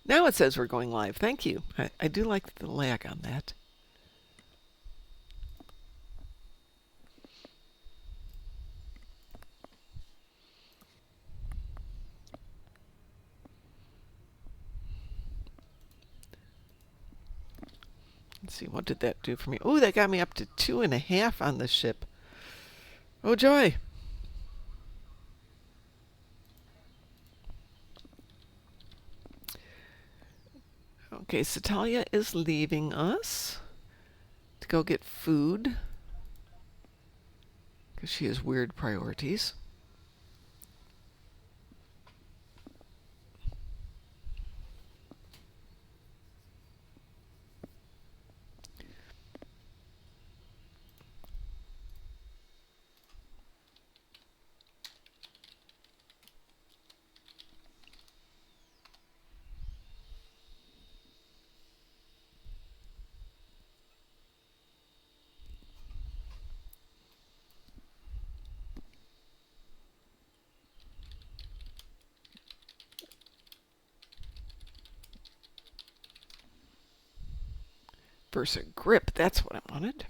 Now it says we're going live. Thank you. I do like the lag on that. Let's see, what did that do for me? Oh, that got me up to 2.5 on the ship. Oh, joy. Okay, Satalia is leaving us to go get food because she has weird priorities. Versa grip, that's what I wanted.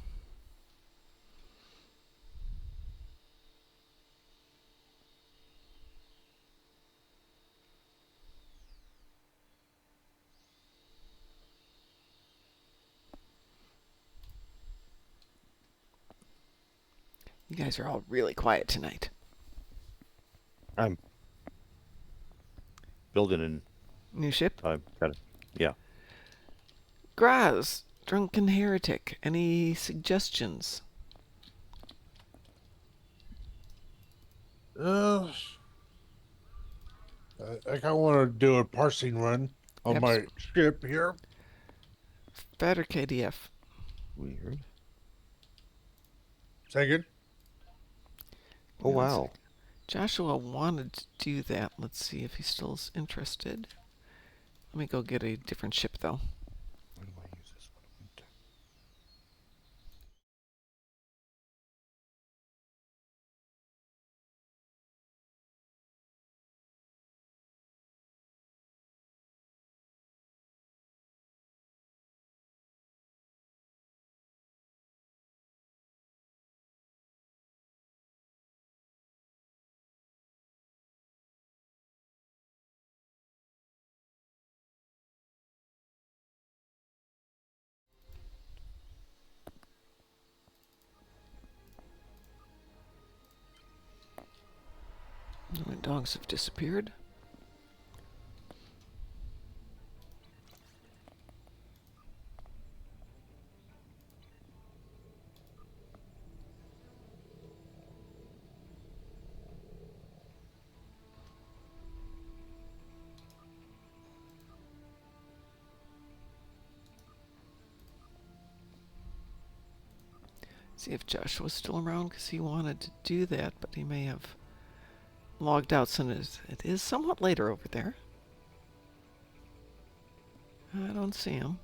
You guys are all really quiet tonight. I'm building a new ship. Yeah. Graz, drunken heretic. Any suggestions? I kind of want to do a parsing run on my ship here. Better KDF. Weird. Second. Oh, wow. Joshua wanted to do that. Let's see if he still is interested. Let me go get a different ship, though. Where do I use this one? My dogs have disappeared. See if Joshua's still around because he wanted to do that, but he may have logged out since it is somewhat later over there. I don't see him.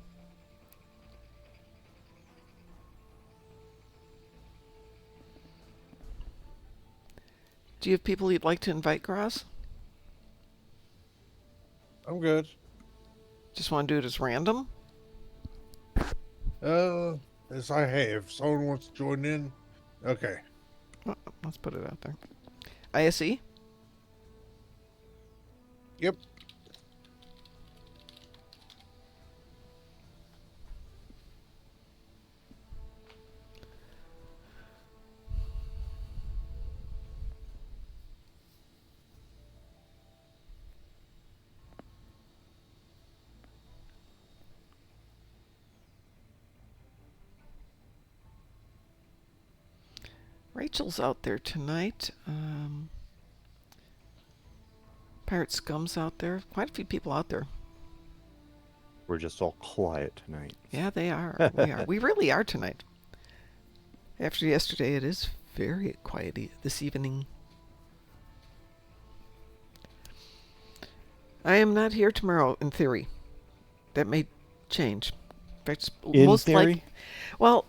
Do you have people you'd like to invite, Graz? I'm good. Just want to do it as random? As I have. If someone wants to join in, okay. Oh, let's put it out there. ISE? Yep. Rachel's out there tonight. Pirate Scum's out there. Quite a few people out there. We're just all quiet tonight. Yeah, they are. We are. We really are tonight. After yesterday, it is very quiet this evening. I am not here tomorrow, in theory. That may change. In fact, most theory? Well,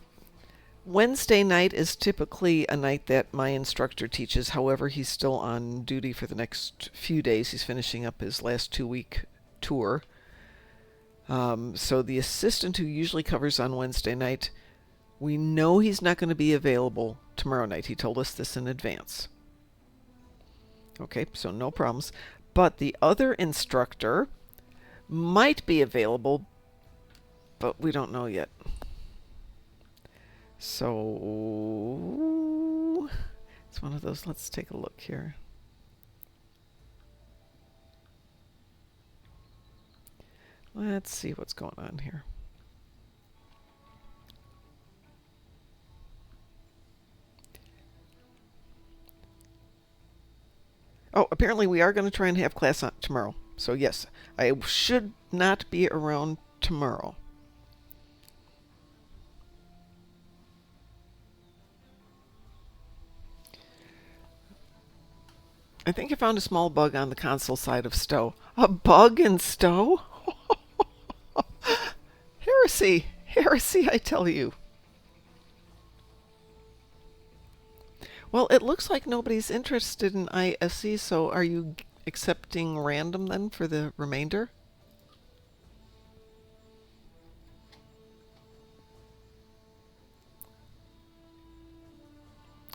Wednesday night is typically a night that my instructor teaches. However, he's still on duty for the next few days. He's finishing up his last 2-week tour. So the assistant who usually covers on Wednesday night, we know he's not going to be available tomorrow night. He told us this in advance. Okay, so no problems. But the other instructor might be available, but we don't know yet. So it's one of those. Let's take a look here. Let's see what's going on here. Oh, apparently we are going to try and have class on tomorrow. So yes, I should not be around tomorrow. I think I found a small bug on the console side of Stowe. A bug in Stowe? Heresy! Heresy, I tell you. Well, it looks like nobody's interested in ISE, so are you accepting random then for the remainder?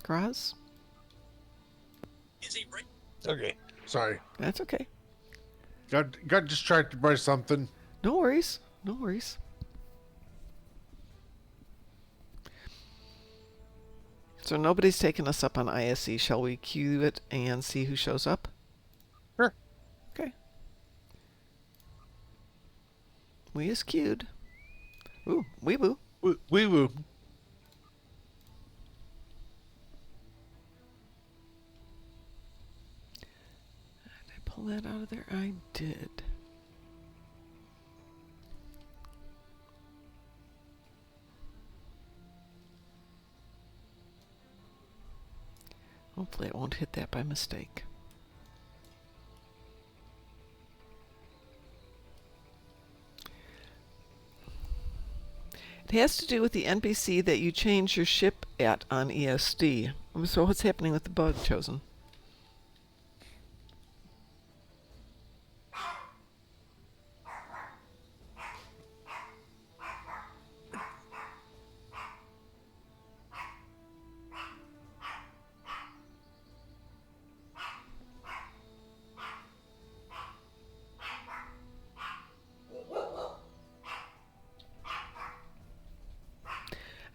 Graz? Okay, sorry. That's okay. Got distracted by something. No worries. No worries. So nobody's taken us up on ISE. Shall we queue it and see who shows up? Sure. Okay. We is queued. Ooh, weeboo. Weeboo. Did I pull that out of there? I did. Hopefully I won't hit that by mistake. It has to do with the NPC that you change your ship at on ESD. So what's happening with the bug, Chosen?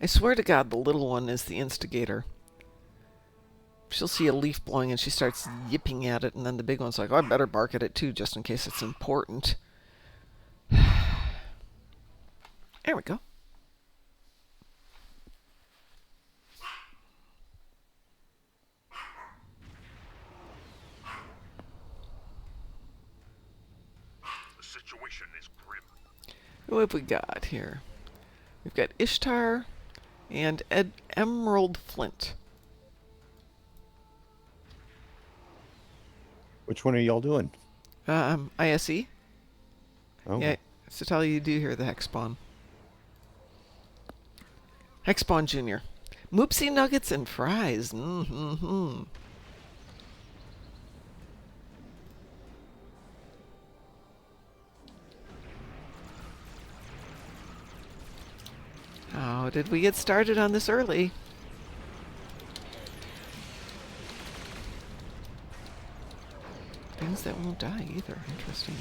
I swear to God, the little one is the instigator. She'll see a leaf blowing and she starts yipping at it, and then the big one's like, oh, I better bark at it too, just in case it's important. There we go. The situation is grim. Who have we got here? We've got Ishtar and Emerald Flint. Which one are y'all doing? ISE. Oh. Yeah, so tell you do hear the Hexspawn. Hexspawn Jr. Moopsie nuggets and fries. Mm-hmm. How did we get started on this early? Things that won't die either. Interesting.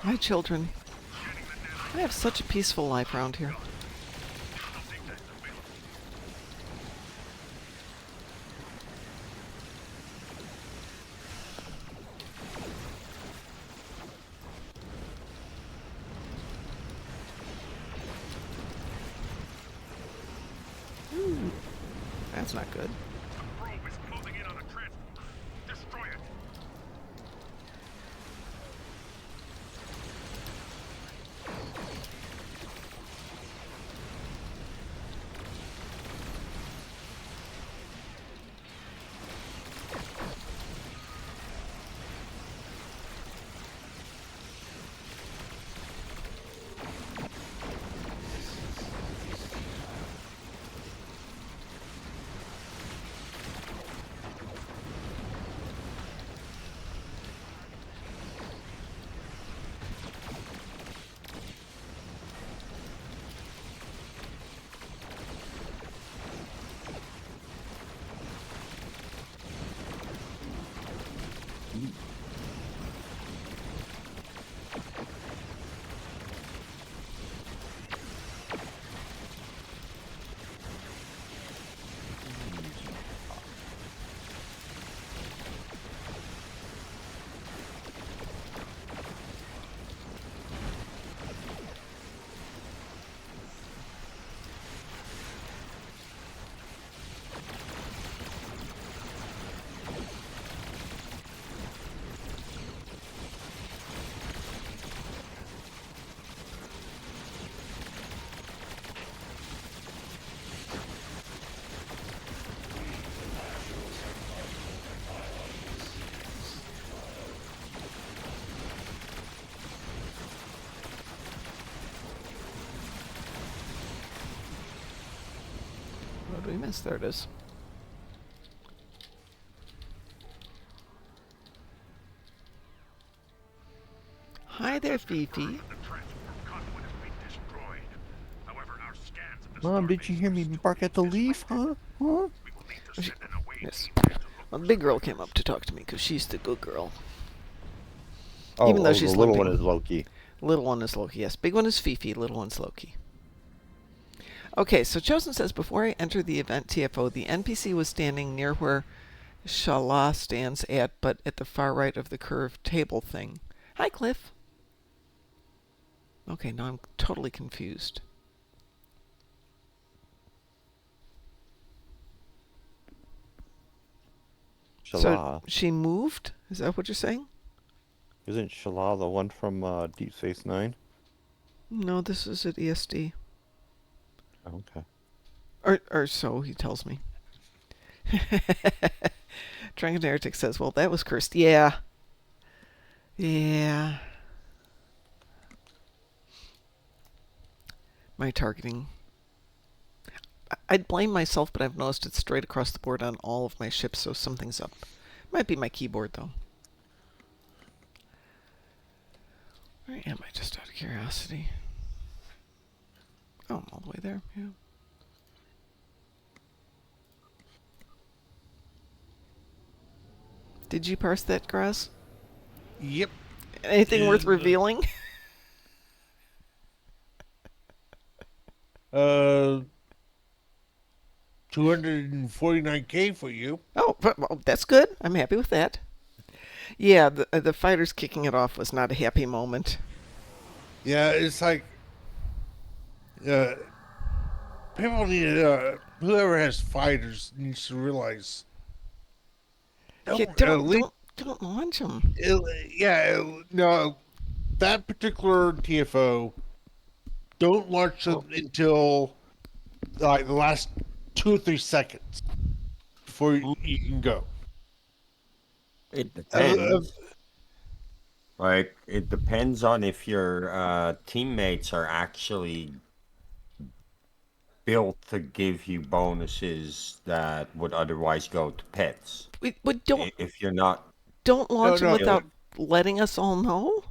My children. I have such a peaceful life around here. That's not good. The probe is closing in on the transporter. Destroy it. What did we miss? There it is. Hi there, Fifi. Mom, did you hear me bark at the leaf, huh? Huh? Yes. Well, the big girl came up to talk to me because she's the good girl. Oh, Even though she's the little limping. one is Loki. Little one is Loki, yes. Big one is Fifi, little one's Loki. Okay, so Chosen says, before I entered the event TFO, the NPC was standing near where Shala stands at, but at the far right of the curved table thing. Hi, Cliff. Okay, now I'm totally confused. Shala. So she moved? Is that what you're saying? Isn't Shala the one from Deep Space Nine? No, this is at ESD. Okay. Or so he tells me. Dragon Heretic says, well, that was cursed. Yeah. Yeah. My targeting. I'd blame myself, but I've noticed it's straight across the board on all of my ships, so something's up. Might be my keyboard, though. Where am I, just out of curiosity? Oh, I'm all the way there, yeah. Did you parse that, Graz? Yep. Anything worth revealing? 249K for you. Oh, well, that's good. I'm happy with that. Yeah, the fighters kicking it off was not a happy moment. Yeah, it's like people need whoever has fighters needs to realize. Don't launch them. No, that particular TFO, don't launch them until like the last 2 or 3 seconds before you can go. It depends. Like, it depends on if your teammates are actually built to give you bonuses that would otherwise go to pets. But don't. If you're not. Don't launch them without letting us all know?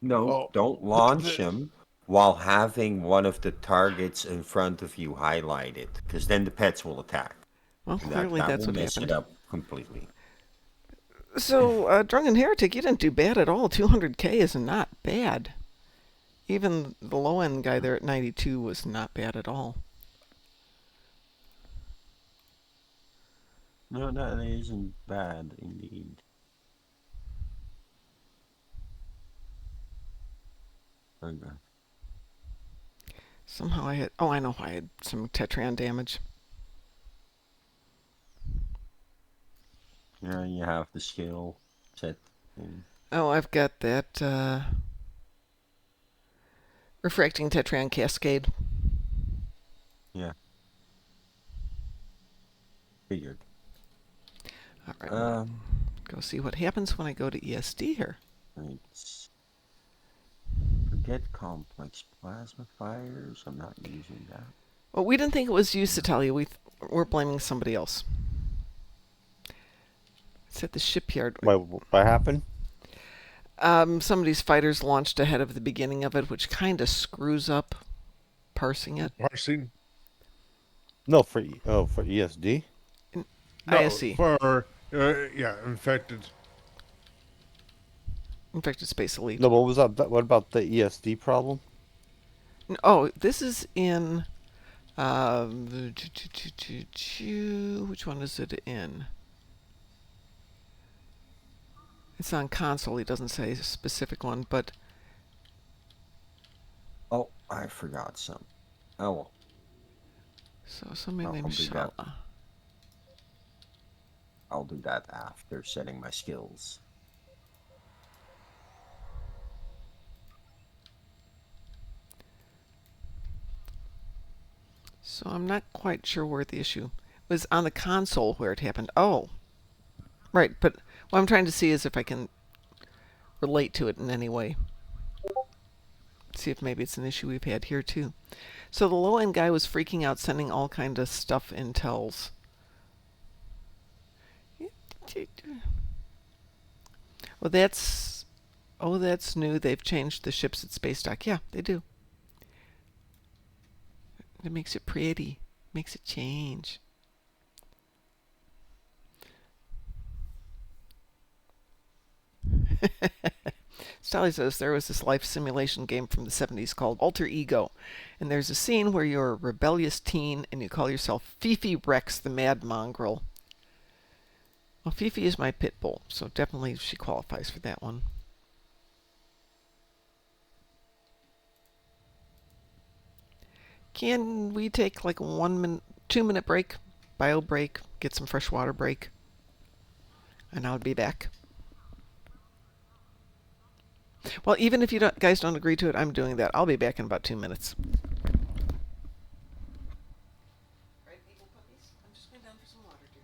No, don't launch them while having one of the targets in front of you highlighted, because then the pets will attack. Well, clearly that's what happened. Mess it up completely. So, Drunken Heretic, you didn't do bad at all. 200k is not bad. Even the low-end guy there at 92 was not bad at all. No, that isn't bad, indeed. Okay. Somehow I had... Oh, I know I had some Tetrion damage. Yeah, you have the skill set. Oh, I've got that refracting Tetryon Cascade. Yeah. Figured. All right. Go see what happens when I go to ESD here. Right. Forget complex plasma fires. I'm not using that. Well, we didn't think it was you, Satalia. We're blaming somebody else. It's at the shipyard. What happened? Somebody's fighters launched ahead of the beginning of it, which kind of screws up parsing it. Parsing? No, for ESD. No, ISC. for infected. Infected Space Elite. No, what was that? What about the ESD problem? Oh, this is in. Which one is it in? It's on console. He doesn't say a specific one, but. Oh, I forgot some. Oh well. So somebody named Shala. I'll do that after setting my skills. So I'm not quite sure where the issue was on the console where it happened. Oh, right. But what I'm trying to see is if I can relate to it in any way. See if maybe it's an issue we've had here too. So the low-end guy was freaking out, sending all kind of stuff in tells. Well, that's new. They've changed the ships at Space Dock. Yeah, they do. It makes it pretty. Makes it change. Sally says there was this life simulation game from the 70s called Alter Ego, and there's a scene where you're a rebellious teen and you call yourself Fifi Rex the Mad Mongrel. Well, Fifi is my pit bull, so definitely she qualifies for that one. Can we take like a 2-minute break, bio break, get some fresh water break, and I'll be back. Well, even if you guys don't agree to it, I'm doing that. I'll be back in about 2 minutes. Right, evil puppies? I'm just going down for some water, dear.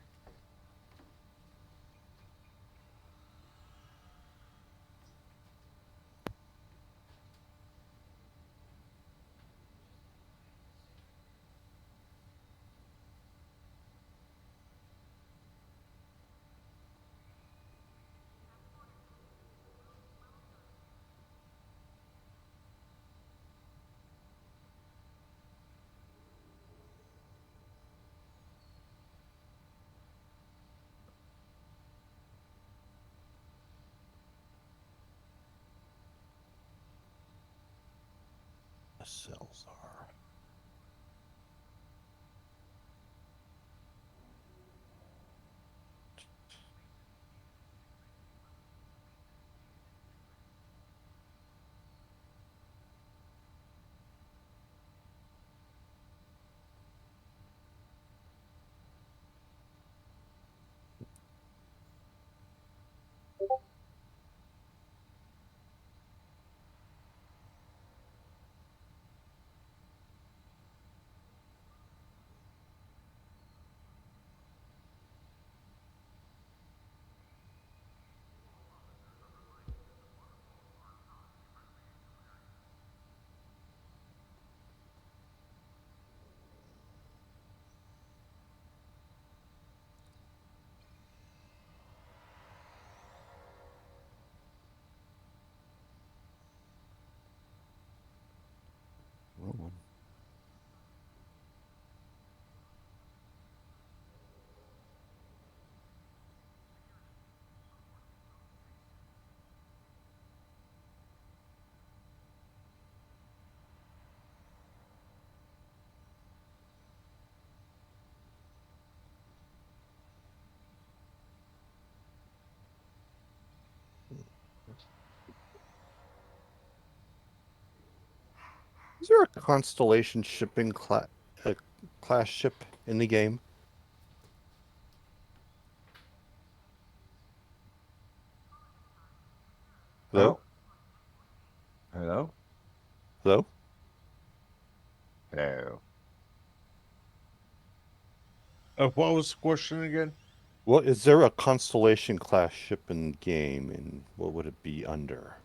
The cells are. Rolling. Is there a Constellation shipping class ship in the game? Hello? Hello? Hello? Hello? What was the question again? Well, is there a Constellation class ship in game, and what would it be under?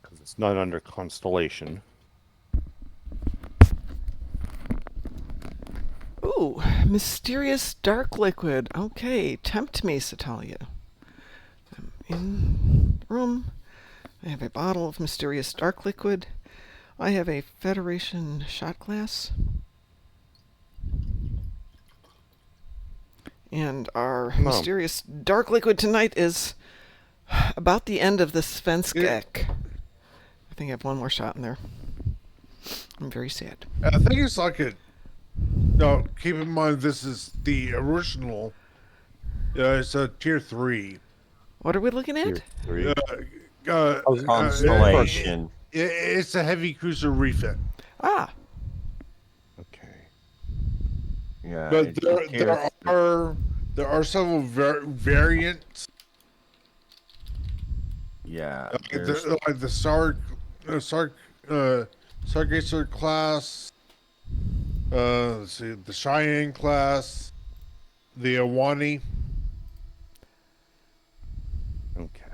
Because it's not under Constellation. Ooh, mysterious dark liquid. Okay, tempt me, Satalia. I'm in the room. I have a bottle of mysterious dark liquid. I have a Federation shot glass. And our mysterious dark liquid tonight is about the end of the Svenskek. I think I have one more shot in there. I'm very sad. I think it's like a... No, keep in mind this is the original. It's a tier 3. What are we looking at? Constellation. It's a heavy cruiser refit. Ah. Okay. Yeah. But there are several variants. Yeah. Like the Stargazer class. Let's see, the Cheyenne class, the Awani. Okay.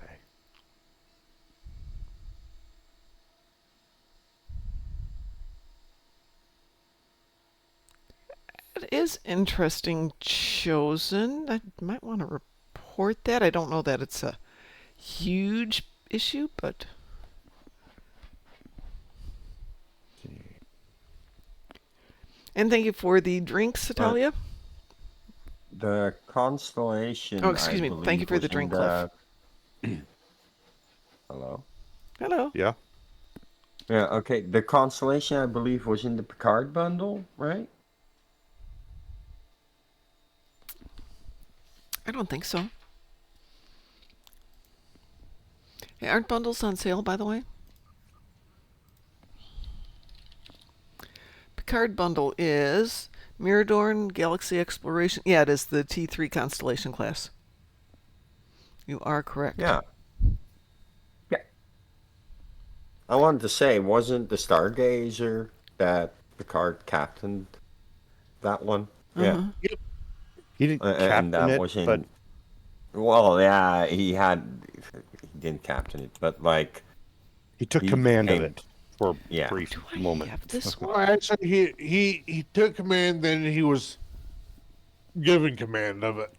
It is interesting chosen. I might want to report that. I don't know that it's a huge issue, but... And thank you for the drinks, Natalia. The Constellation. Oh, excuse me. Thank you for the drink, Cliff. Hello? Hello. Yeah. Yeah, okay. The Constellation, I believe, was in the Picard bundle, right? I don't think so. Hey, aren't bundles on sale, by the way? Picard bundle is Miradorn, Galaxy Exploration. Yeah, it is the T3 Constellation class. You are correct. Yeah. Yeah. I wanted to say, wasn't the Stargazer that Picard captained that one? Yeah. Yep. He didn't captain that it, was in, but... Well, yeah, he didn't captain it, but like... He took command of it for a brief moment. Well, actually, he took command, then he was given command of it.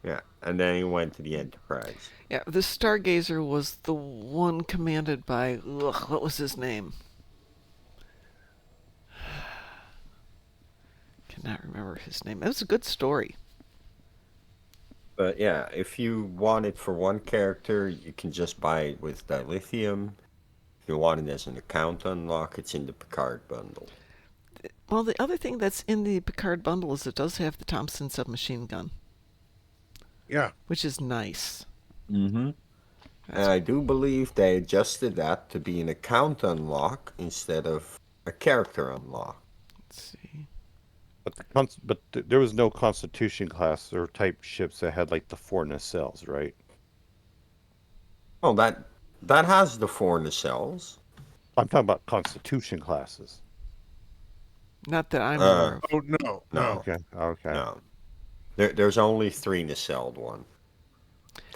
Yeah, and then he went to the Enterprise. Yeah, the Stargazer was the one commanded by... what was his name? Cannot remember his name. It was a good story. But yeah, if you want it for one character, you can just buy it with dilithium. If you want it as an account unlock, it's in the Picard bundle. Well, the other thing that's in the Picard bundle is it does have the Thompson submachine gun. Yeah. Which is nice. Mm-hmm. And I do believe they adjusted that to be an account unlock instead of a character unlock. Let's see. But there was no Constitution class or type ships that had like the 4 nacelles, right? Oh, that has the 4 nacelles. I'm talking about Constitution classes. Not that I'm aware of. Oh, no. Okay. No. There's only 3 nacelled one.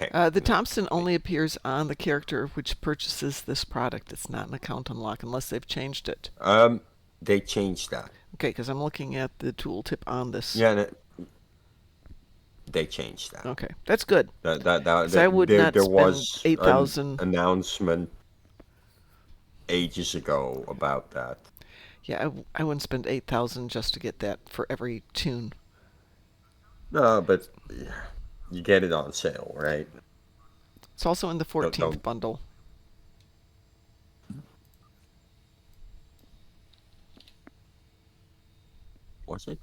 The Thompson only appears on the character which purchases this product. It's not an account unlock unless they've changed it. They changed that. Okay, because I'm looking at the tooltip on this. Yeah, they changed that. Okay, that's good. I would not there spend was 8,000 an announcement ages ago about that. Yeah, I wouldn't spend 8,000 just to get that for every tune. No, but you get it on sale, right? It's also in the 14th bundle. Was it?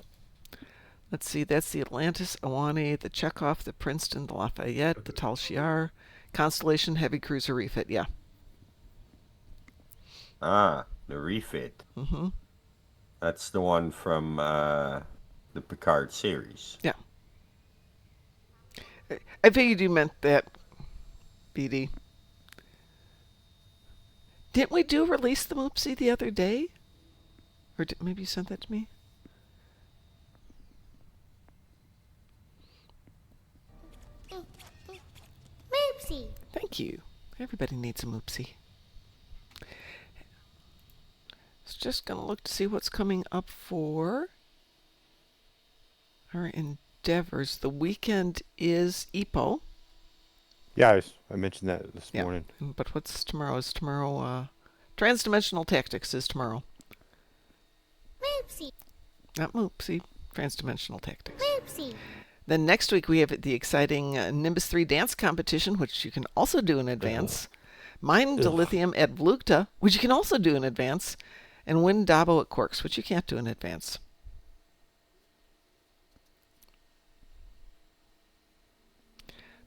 Let's see, that's the Atlantis, Awani, the Chekhov, the Princeton, the Lafayette, the Tal Shiar, Constellation Heavy Cruiser refit, yeah. Ah, the refit. Mm-hmm. That's the one from the Picard series. Yeah. I figured you meant that, BD. Didn't we do release the Moopsie the other day? Or maybe you sent that to me? Moopsie. Thank you. Everybody needs a Moopsie. It's just going to look to see what's coming up for our endeavors. The weekend is EPO. Yeah, I mentioned that this morning. But what's tomorrow? Is tomorrow Transdimensional Tactics is tomorrow. Moopsie. Not Moopsie. Transdimensional Tactics. Moopsie. Then next week we have the exciting Nimbus 3 dance competition, which you can also do in advance. Mine Dilithium at Vlugta, which you can also do in advance. And Win Dabo at Quarks, which you can't do in advance.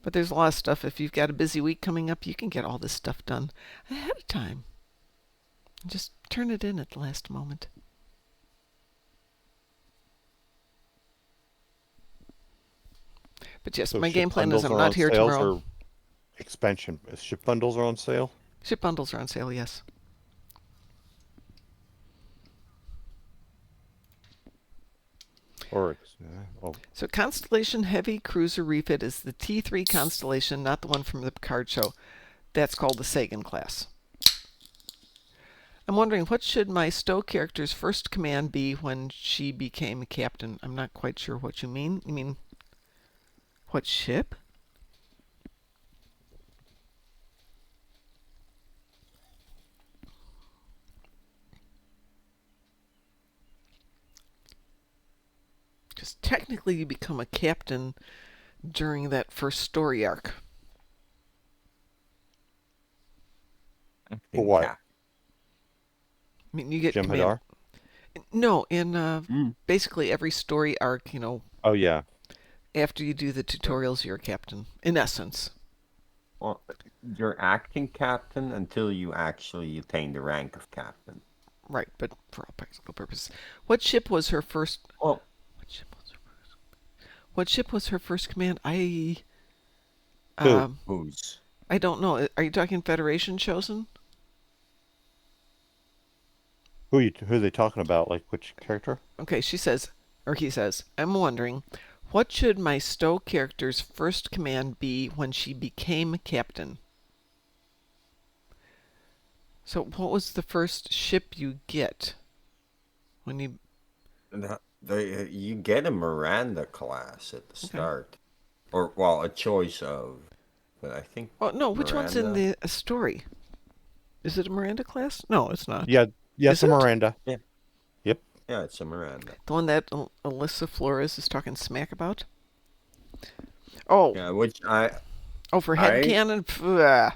But there's a lot of stuff. If you've got a busy week coming up, you can get all this stuff done ahead of time. Just turn it in at the last moment. But yes, So my ship game plan is bundles I'm are not on here sales tomorrow. or expansion. Ship bundles are on sale? Ship bundles are on sale, yes. So Constellation Heavy Cruiser Refit is the T3 Constellation, not the one from the Picard show. That's called the Sagan class. I'm wondering, what should my Stowe character's first command be when she became a captain? I'm not quite sure what you mean. You mean, what ship? Because technically you become a captain during that first story arc. For what? I mean, you get Jim command. Hadar? No, in basically every story arc, you know. Oh, yeah. After you do the tutorials, you're a captain, in essence. Well, you're acting captain until you actually attain the rank of captain. Right, but for all practical purposes. What ship was her first... Well, what ship was her first command? Whose? I don't know. Are you talking Federation chosen? Who are they talking about? Like which character? Okay, she says, or he says, I'm wondering, what should my Stowe character's first command be when she became captain? So what was the first ship you get when you... You get a Miranda class at the start. Or, well, a choice of. But I think... Oh, no, which one's in the story? Is it a Miranda class? No, it's not. Yeah, yes, a Miranda. Yeah. Yep. Yeah, it's a Miranda. The one that Alyssa Flores is talking smack about? Oh. Yeah, which I... Oh, for headcanon?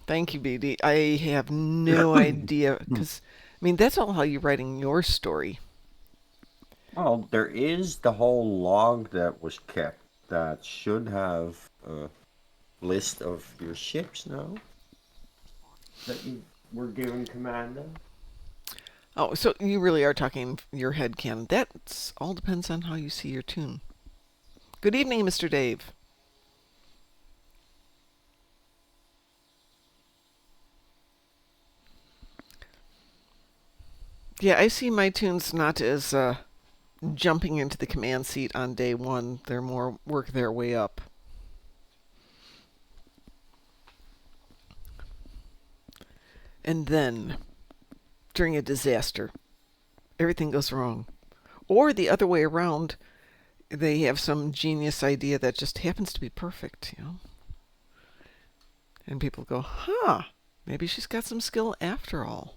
Thank you, BD. I have no idea. Because, I mean, that's all how you're writing your story. Well, there is the whole log that was kept that should have a list of your ships now that you were given command of. Oh, so you really are talking your headcanon. That all depends on how you see your tune. Good evening, Mr. Dave. Yeah, I see my tunes not as jumping into the command seat on day one. They're more work their way up. And then, during a disaster, everything goes wrong. Or the other way around, they have some genius idea that just happens to be perfect, you know. And people go, huh, maybe she's got some skill after all.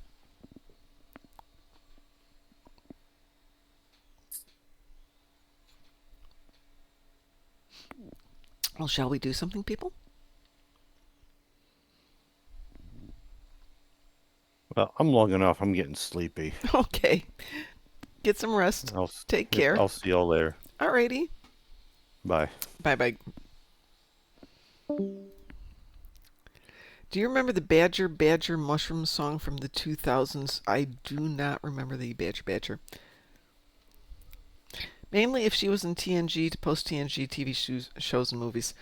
Well, shall we do something, people? Well, I'm long enough. I'm getting sleepy. Okay. Get some rest. Take care. I'll see y'all later. Alrighty. Bye. Bye-bye. Do you remember the Badger Badger Mushroom song from the 2000s? I do not remember the Badger Badger. Mainly if she was in TNG to post TNG TV shows and movies.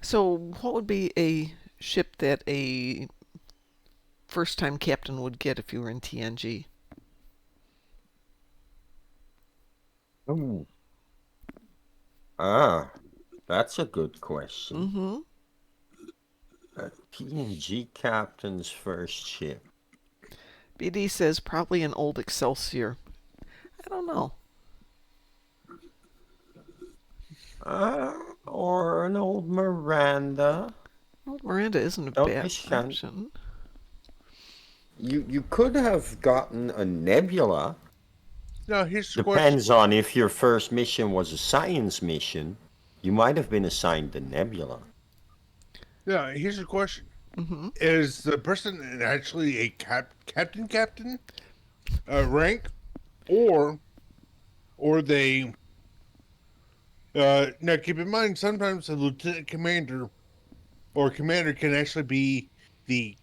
So what would be a ship that a first-time captain would get if you were in TNG? Ooh. Ah, that's a good question. Mm-hmm. A PNG captain's first ship. BD says probably an old Excelsior. I don't know. Or an old Miranda. Old Miranda isn't a Don't bad discount. option. You could have gotten a Nebula. Now, here's the Depends question. on if your first mission was a science mission. You might have been assigned the Nebula. Yeah, here's the question. Mm-hmm. Is the person actually a captain rank, or they? Now, keep in mind, sometimes a lieutenant commander or commander can actually be the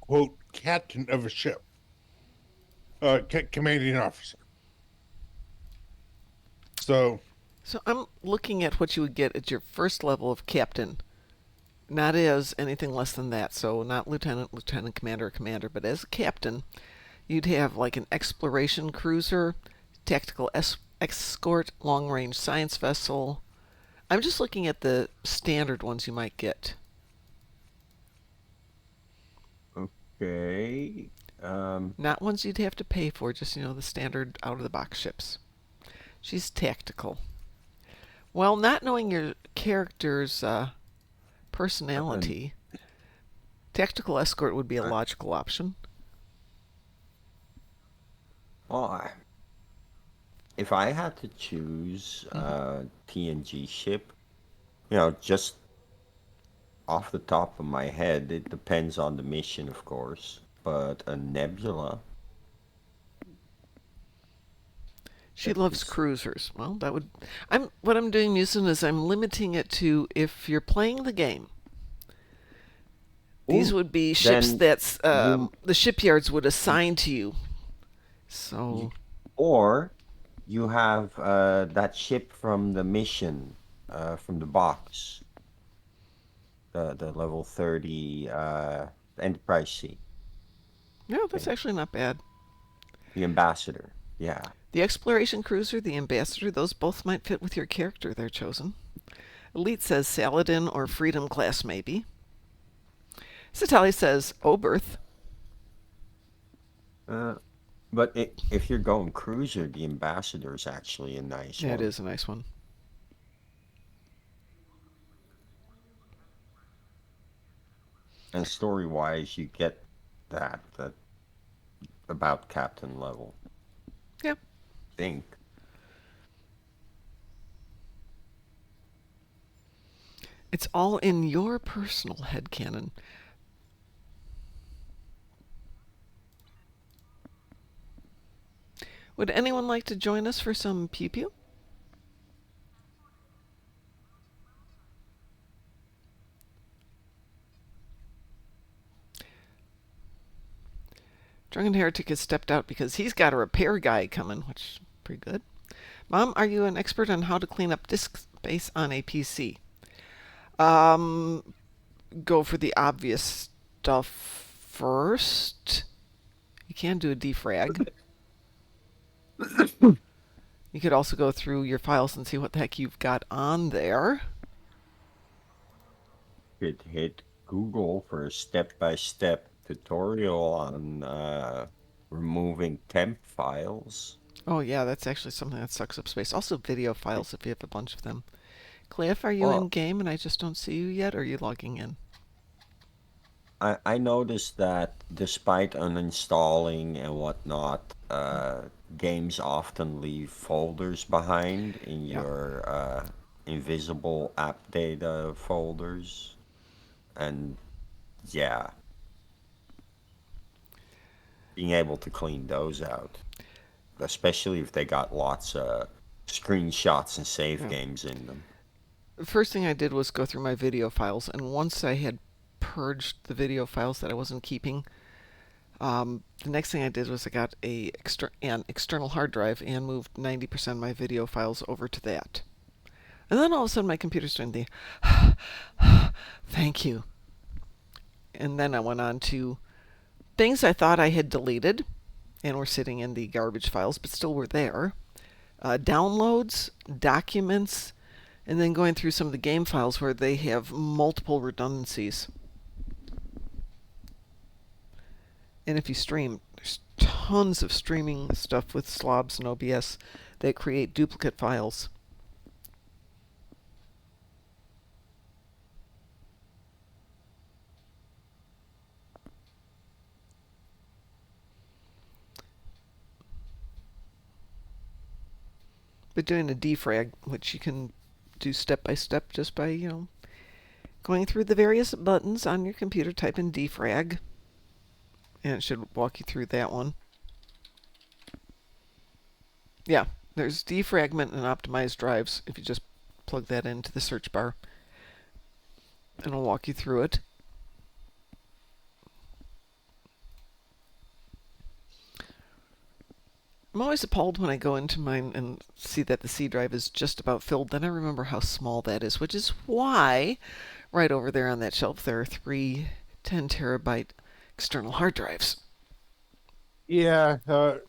quote captain of a ship, commanding officer. So I'm looking at what you would get at your first level of captain. Not as anything less than that, so not lieutenant, commander, but as a captain, you'd have like an exploration cruiser, tactical escort, long-range science vessel. I'm just looking at the standard ones you might get. Okay. Not ones you'd have to pay for, just, the standard out-of-the-box ships. She's tactical. Well, not knowing your character's personality, tactical escort would be a logical option. Well, if I had to choose a TNG ship, just off the top of my head, it depends on the mission, of course, but a Nebula. She loves cruisers. Well, what I'm doing, Musin, is I'm limiting it to if you're playing the game. These would be ships that the shipyards would assign to you. So. Or you have that ship from the mission, from the box. The level 30 Enterprise C. Yeah, that's actually not bad. The Ambassador, yeah. The Exploration Cruiser, the Ambassador, those both might fit with your character they're chosen. Elite says Saladin or Freedom class, maybe. Satali says Oberth. But if you're going cruiser, the Ambassador is actually a nice one. Yeah, it is a nice one. And story-wise, you get that about captain level. Yep. I think. It's all in your personal headcanon. Would anyone like to join us for some pew-pew? Drunken Heretic has stepped out because he's got a repair guy coming, which is pretty good. Mom, are you an expert on how to clean up disk space on a PC? Go for the obvious stuff first. You can do a defrag. You could also go through your files and see what the heck you've got on there. You could hit Google for a step-by-step tutorial on removing temp files. Oh yeah, that's actually something that sucks up space. Also video files if you have a bunch of them. Cliff, are you in game and I just don't see you yet, or are you logging in? I noticed that despite uninstalling and whatnot, games often leave folders behind in your invisible app data folders. And yeah, being able to clean those out, especially if they got lots of screenshots and save games in them. The first thing I did was go through my video files, and once I had purged the video files that I wasn't keeping, The next thing I did was I got an external hard drive and moved 90% of my video files over to that. And then all of a sudden my computer's doing the thank you. And then I went on to things I thought I had deleted and were sitting in the garbage files, but still were there. Downloads, documents, and then going through some of the game files where they have multiple redundancies. And if you stream, there's tons of streaming stuff with slobs and OBS that create duplicate files. But doing a defrag, which you can do step by step just by, going through the various buttons on your computer, type in defrag, and it should walk you through that one. Yeah, there's defragment and optimized drives. If you just plug that into the search bar, and it'll walk you through it. I'm always appalled when I go into mine and see that the C drive is just about filled. Then I remember how small that is, which is why right over there on that shelf there are 3 10 terabyte external hard drives. Yeah,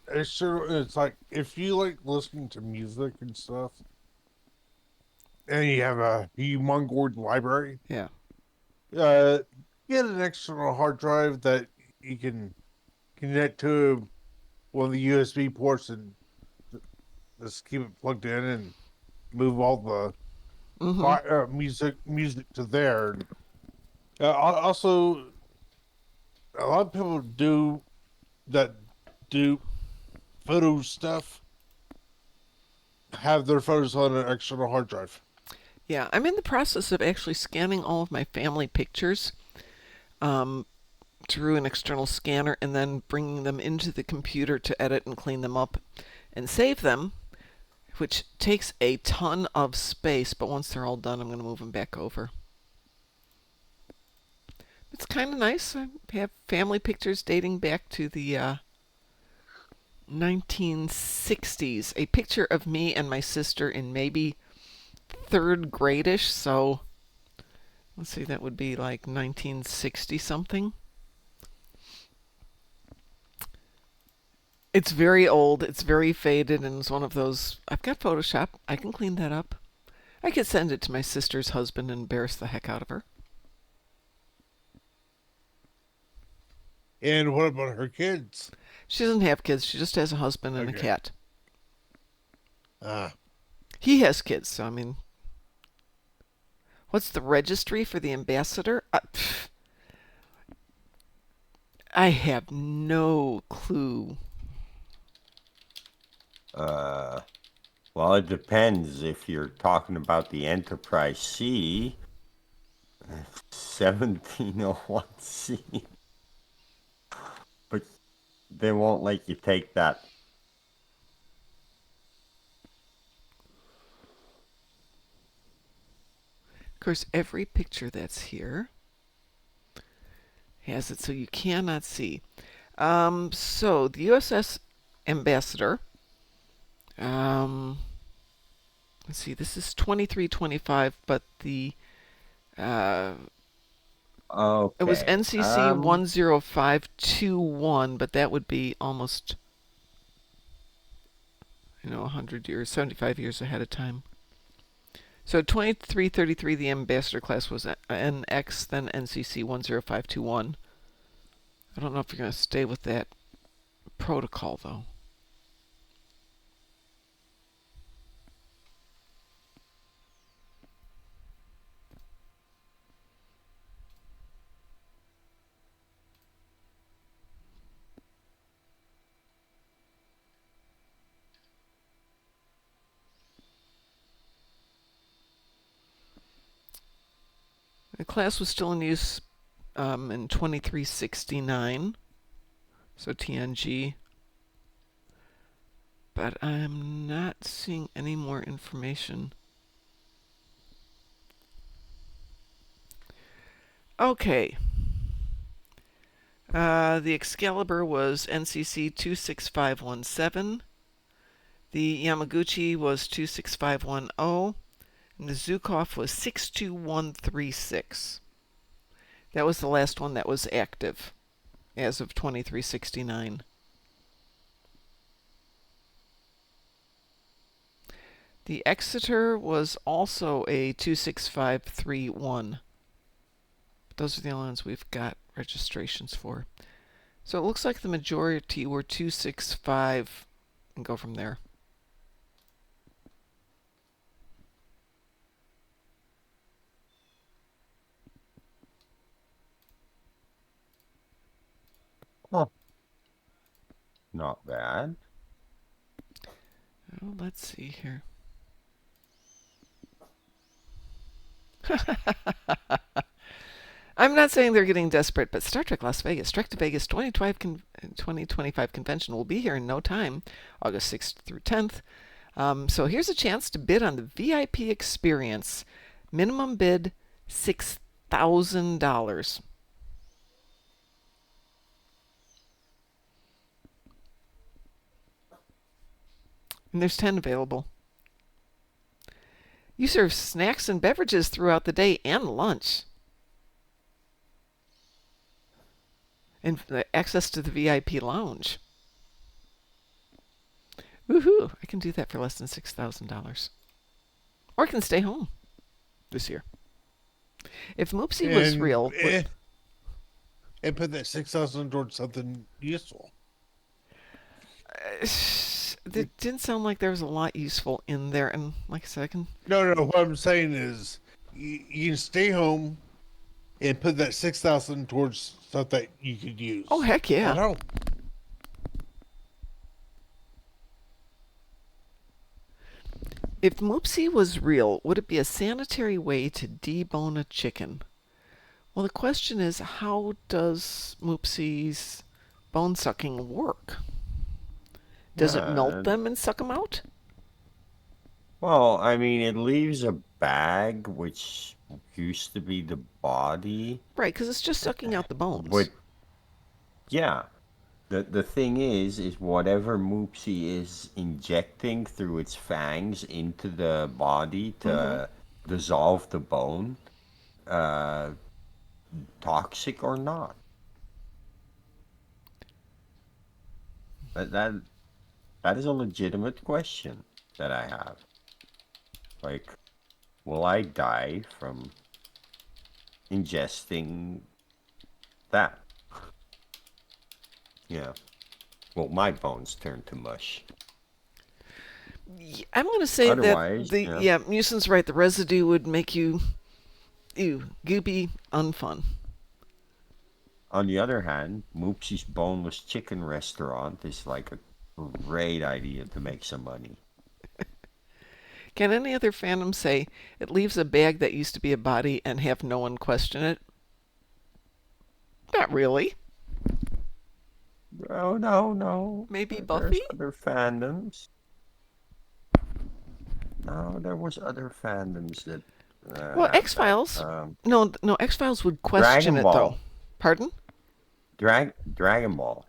it's like if you like listening to music and stuff, and you have a humongous library. Yeah. Get an external hard drive that you can connect to one of the USB ports and just keep it plugged in and move all the music to there. And, also, a lot of people do photo stuff, have their photos on an external hard drive. Yeah, I'm in the process of actually scanning all of my family pictures through an external scanner and then bringing them into the computer to edit and clean them up and save them, which takes a ton of space, but once they're all done, I'm going to move them back over. It's kind of nice. I have family pictures dating back to the 1960s. A picture of me and my sister in maybe 3rd grade-ish, so let's see, that would be like 1960 something. It's very old, it's very faded, and it's one of those, I've got Photoshop, I can clean that up. I could send it to my sister's husband and embarrass the heck out of her. And what about her kids? She doesn't have kids, she just has a husband and a cat. Ah. He has kids, so I mean, what's the registry for the ambassador? I have no clue. Well, it depends. If you're talking about the Enterprise C, 1701C. But they won't let you take that. Of course, every picture that's here has it so you cannot see. So the USS Ambassador. Let's see, this is 2325, but the it was NCC 10521, but that would be almost 100 years, 75 years ahead of time. So 2333, the Ambassador class was NX, then NCC 10521. I don't know if you're going to stay with that protocol, though. The class was still in use in 2369, so TNG, but I'm not seeing any more information. Okay. The Excalibur was NCC 26517. The Yamaguchi was 26510. And the Zukov was 62136. That was the last one that was active as of 2369. The Exeter was also a 26531. Those are the only ones we've got registrations for. So it looks like the majority were 265 and go from there. Huh. Not bad. Oh, let's see here. I'm not saying they're getting desperate, but Star Trek Las Vegas, Trek to Vegas 2025 convention will be here in no time, August 6th through 10th. So here's a chance to bid on the VIP experience. Minimum bid $6,000. And there's 10 available. You serve snacks and beverages throughout the day and lunch. And access to the VIP lounge. Woohoo! I can do that for less than $6,000. Or I can stay home this year. If Moopsie was real... and put that 6,000 towards something useful. It didn't sound like there was a lot useful in there. And like I said, I can... No. What I'm saying is you can stay home and put that 6,000 towards stuff that you could use. Oh, heck yeah. At home. If Moopsie was real, would it be a sanitary way to debone a chicken? Well, the question is, how does Moopsie's bone sucking work? Does it melt them and suck them out? Well, I mean, it leaves a bag, which used to be the body. Right, because it's just sucking out the bones. But, yeah. The thing is whatever Moopsie is injecting through its fangs into the body to dissolve the bone, toxic or not. That is a legitimate question that I have. Like, will I die from ingesting that? Yeah. Well, my bones turn to mush. I'm going to say Otherwise, that Muson's right. The residue would make you, goopy, unfun. On the other hand, Moopsie's boneless chicken restaurant is like a great idea to make some money. Can any other fandom say it leaves a bag that used to be a body and have no one question it? Not really. Oh, no. Maybe Buffy? There's other fandoms. No, there was other fandoms that... well, X-Files... No, X-Files would question it, though. Pardon? Dragon Ball.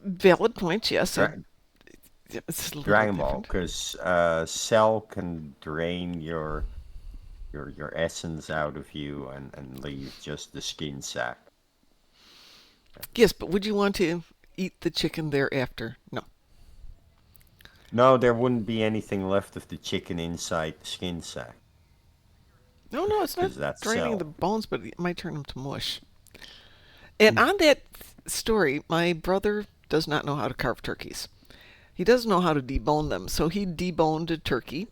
Valid point, yes. Dragon Ball, because Cell can drain your essence out of you and leave just the skin sack. Yes, but would you want to eat the chicken thereafter? No. No, there wouldn't be anything left of the chicken inside the skin sack. No, it's not draining Cell. the bones, but it might turn them to mush. And on that story, my brother does not know how to carve turkeys. He does know how to debone them, so he deboned a turkey,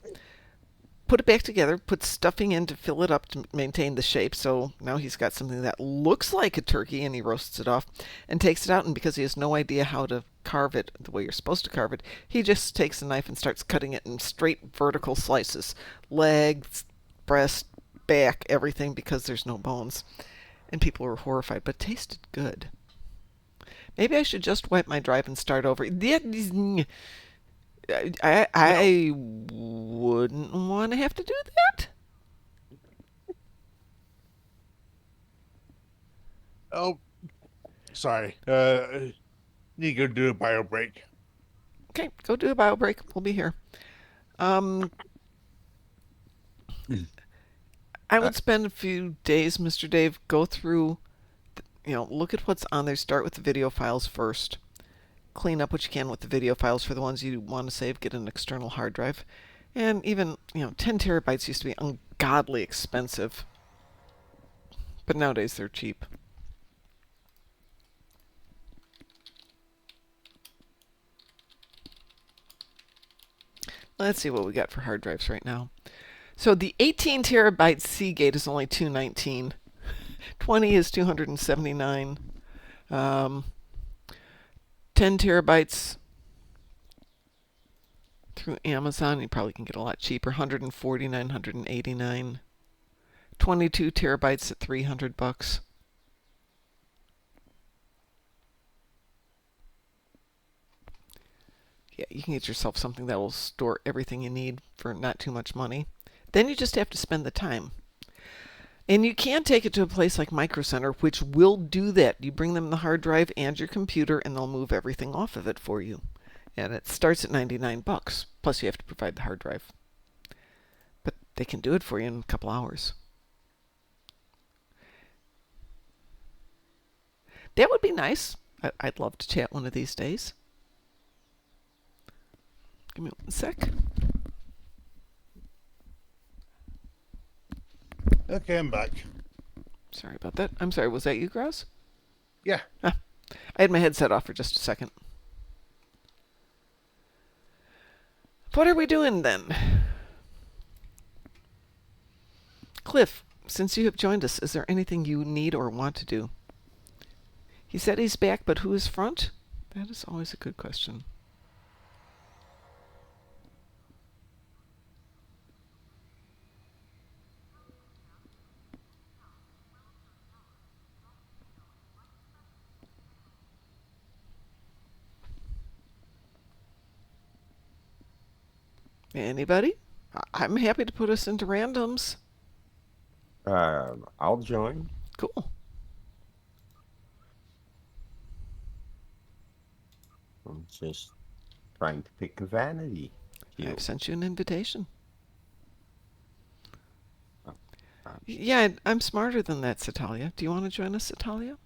put it back together, put stuffing in to fill it up to maintain the shape, so now he's got something that looks like a turkey, and he roasts it off and takes it out, and because he has no idea how to carve it the way you're supposed to carve it, he just takes a knife and starts cutting it in straight vertical slices. Legs, breast, back, everything, because there's no bones. And people were horrified, but it tasted good. Maybe I should just wipe my drive and start over. I wouldn't want to have to do that. Oh, Sorry. Need to go do a bio break. Okay, go do a bio break. We'll be here. I would spend a few days, Mr. Dave, go through, look at what's on there. Start with the video files first. Clean up what you can with the video files for the ones you want to save. Get an external hard drive. And even, 10 terabytes used to be ungodly expensive. But nowadays they're cheap. Let's see what we got for hard drives right now. So the 18 terabyte Seagate is only $219. 20 is $279. 10 terabytes through Amazon, you probably can get a lot cheaper. $149, $189. 22 terabytes at $300. Yeah, you can get yourself something that will store everything you need for not too much money. Then you just have to spend the time. And you can take it to a place like Micro Center, which will do that. You bring them the hard drive and your computer, and they'll move everything off of it for you. And it starts at $99. Plus you have to provide the hard drive. But they can do it for you in a couple hours. That would be nice. I'd love to chat one of these days. Give me one sec. Okay, I'm back. Sorry about that. I'm sorry, was that you, Grouse? Yeah. I had my headset off for just a second. What are we doing then? Cliff, since you have joined us, is there anything you need or want to do? He said he's back, but who is front? That is always a good question. Anybody? I'm happy to put us into randoms. I'll join. Cool. I'm just trying to pick a vanity. I've sent you an invitation. Yeah, I'm smarter than that, Satalia. Do you want to join us, Satalia?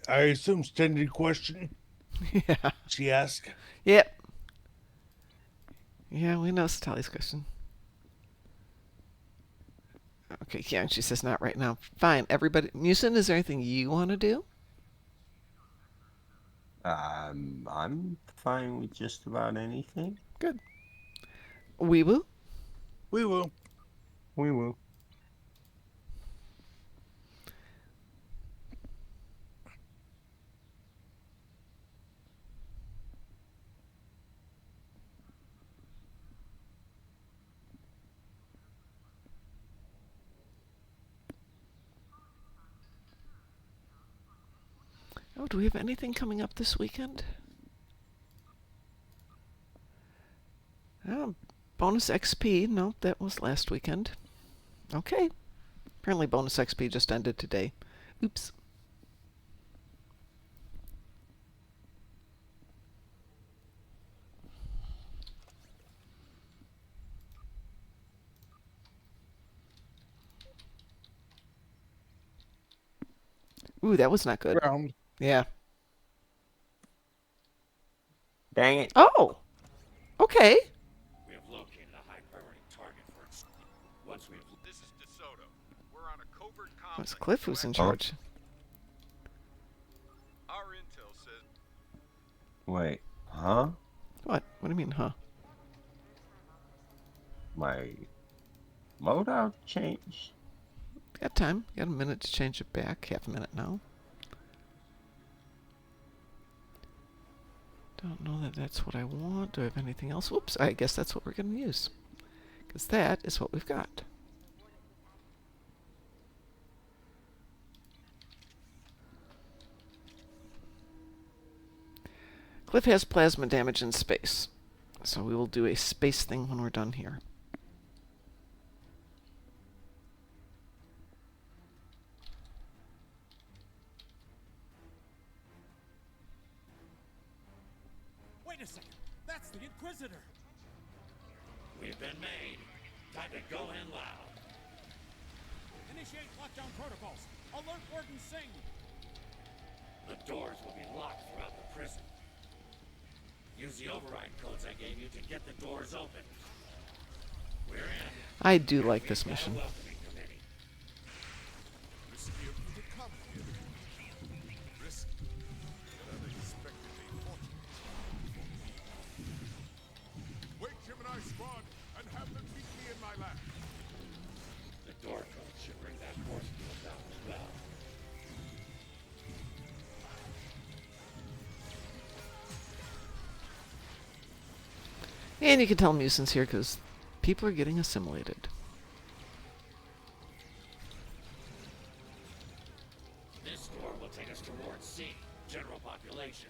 I assume standard question. Yeah. She asked. Yep. Yeah, we know Satalia's question. Okay, yeah, and she says not right now. Fine, everybody. Musin, is there anything you want to do? I'm fine with just about anything. Good. We will. We will. We will. Oh, do we have anything coming up this weekend? Oh, bonus XP. No, that was last weekend. Okay. Apparently bonus XP just ended today. Oops. Ooh, that was not good. Round. Yeah. Dang it. Oh! Okay. We have located a high priority target for its. Once we have. This is DeSoto. We're on a covert It was Cliff who's in charge. Our intel says. Wait, huh? What? What do you mean, huh? My loadout changed. Got time. Got a minute to change it back. Half a minute now. Don't know that that's what I want. Do I have anything else? Whoops. I guess that's what we're going to use. Because that is what we've got. Cliff has plasma damage in space, so we will do a space thing when we're done here. Wait a second. That's the Inquisitor. We've been made. Time to go in loud. Initiate lockdown protocols. Alert Warden Singh. The doors will be locked throughout the prison. Use the override codes I gave you to get the doors open. We're in. I do like this mission. Wake Gemini Squad and have them meet me in my lab. The door code should bring that force field down as well. And you can tell Muson's here because people are getting assimilated. This door will take us towards C, general population.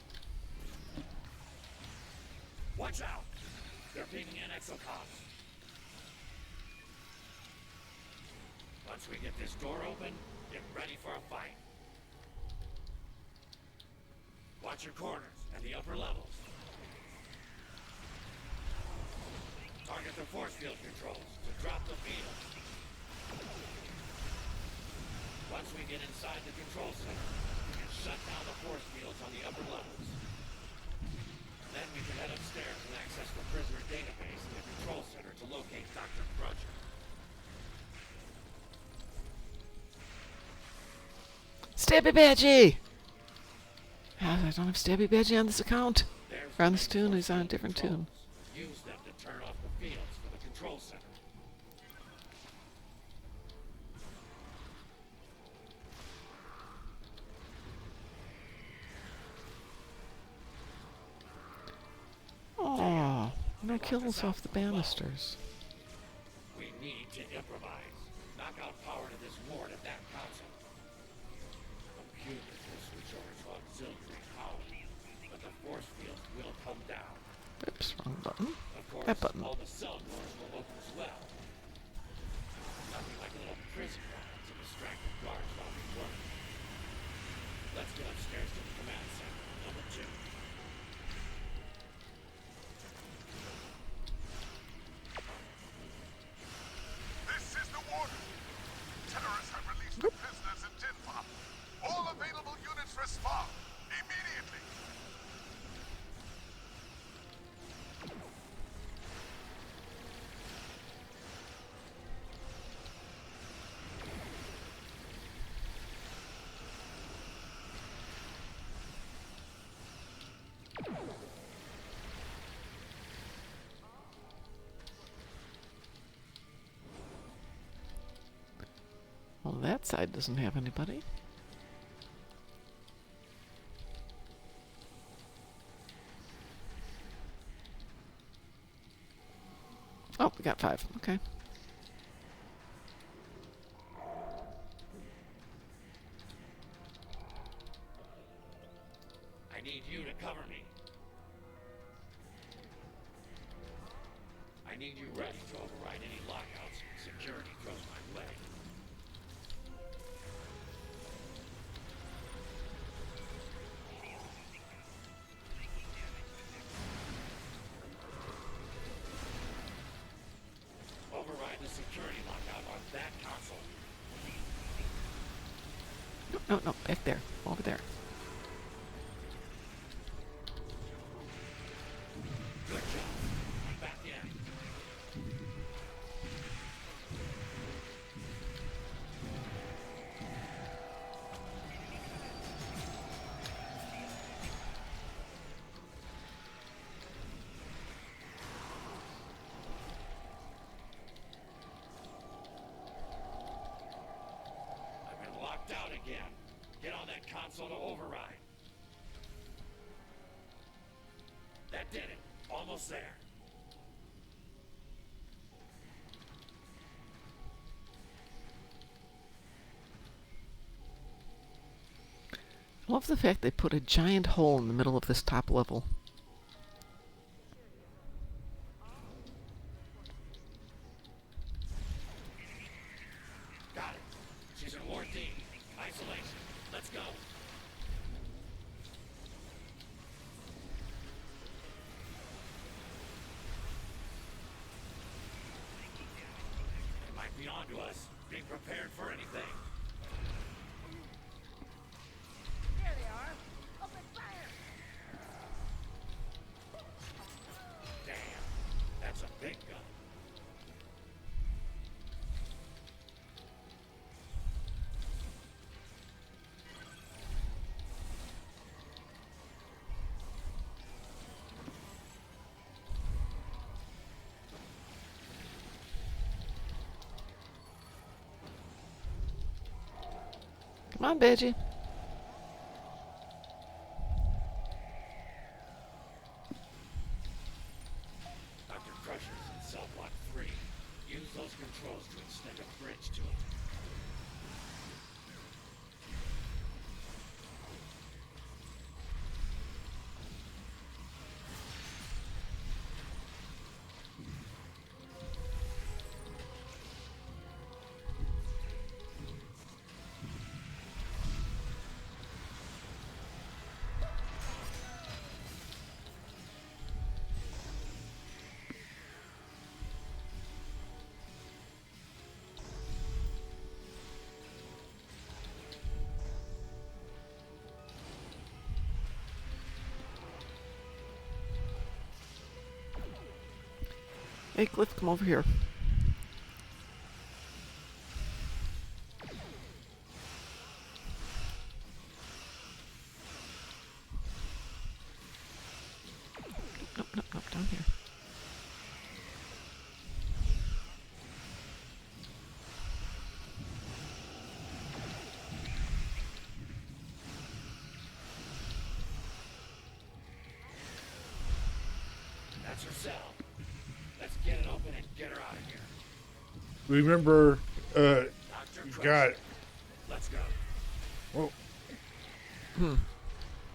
Watch out! They're beaming in exocoms. Once we get this door open, get ready for a fight. Watch your corners and the upper levels. Target the force field controls to drop the field. Once we get inside the control center, we can shut down the force fields on the upper levels. Then we can head upstairs and access the prisoner database in the control center to locate Dr. Crusher. Stabby Badgie! I don't have Stabby Badgie on this account. Or on this tune, he's on a different tune. Use them to turn off the fields for the control center. Oh, no kills off the banisters. We need to improvise. Knock out power to this ward at that console. Computers will switch over to auxiliary power, but the force fields will come down. Oops, wrong button. Of course, That button. all the cell doors will open as well. Nothing like a little prison riot to distract the guards while we work. Let's get upstairs to the command center, number 2. This is the warden. Terrorists have released the prisoners in Tin Pop. All available units respond immediately. Well, that side doesn't have anybody. Oh, we got 5. Okay. I need you to cover me. I need you ready to override any lockouts security throws my way. Override the security lockout on that console. No, back there. Over there. Good job. Back in. I've been locked out again. Get on that console to override. That did it. Almost there. I love the fact they put a giant hole in the middle of this top level. On to us. Be prepared for anything. There they are. Open fire! Damn, that's a big gun. Come on, Veggie. Dr. Crusher's in cell block 3. Use those controls to extend a bridge to it. Hey, Cliff, come over here. Nope, nope, nope, down here. That's her cell. Let's get it open and get her out of here. Remember, Dr. you Crusher. got Let's go. well, Hmm.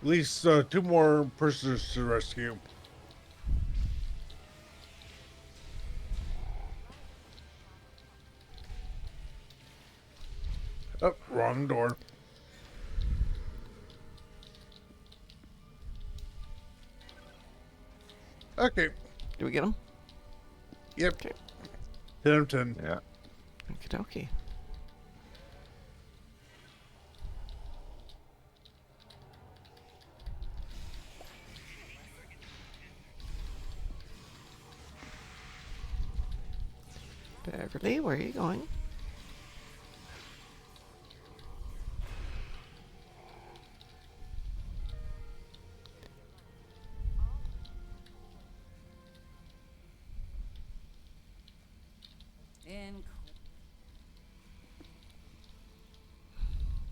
at least 2 more prisoners to rescue. Oh, wrong door. Okay. Do we get him? Yep. Okay. 10 out of 10. Yeah. Okie dokie. Beverly, where are you going?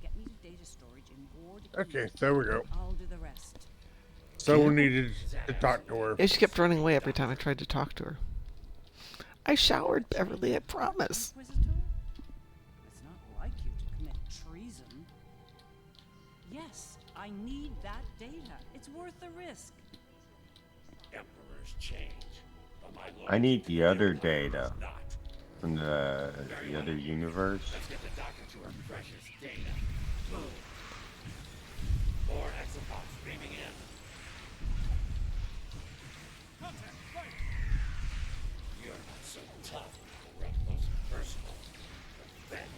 Get me to data storage in Ward. Okay, there we go. I'll do the rest. Someone needed to talk to her. Yeah, she kept running away every time I tried to talk to her. I showered Beverly, I promise. Inquisitor? It's not like you to commit treason. Yes, I need that data. It's worth the risk. Emperor's change. But my lord, I need the other data not. from the other universe. Let's get the doctor to her precious data. Boom. More exobots beaming in. Contact, right. You're not so tough. We're up close and personal. But then,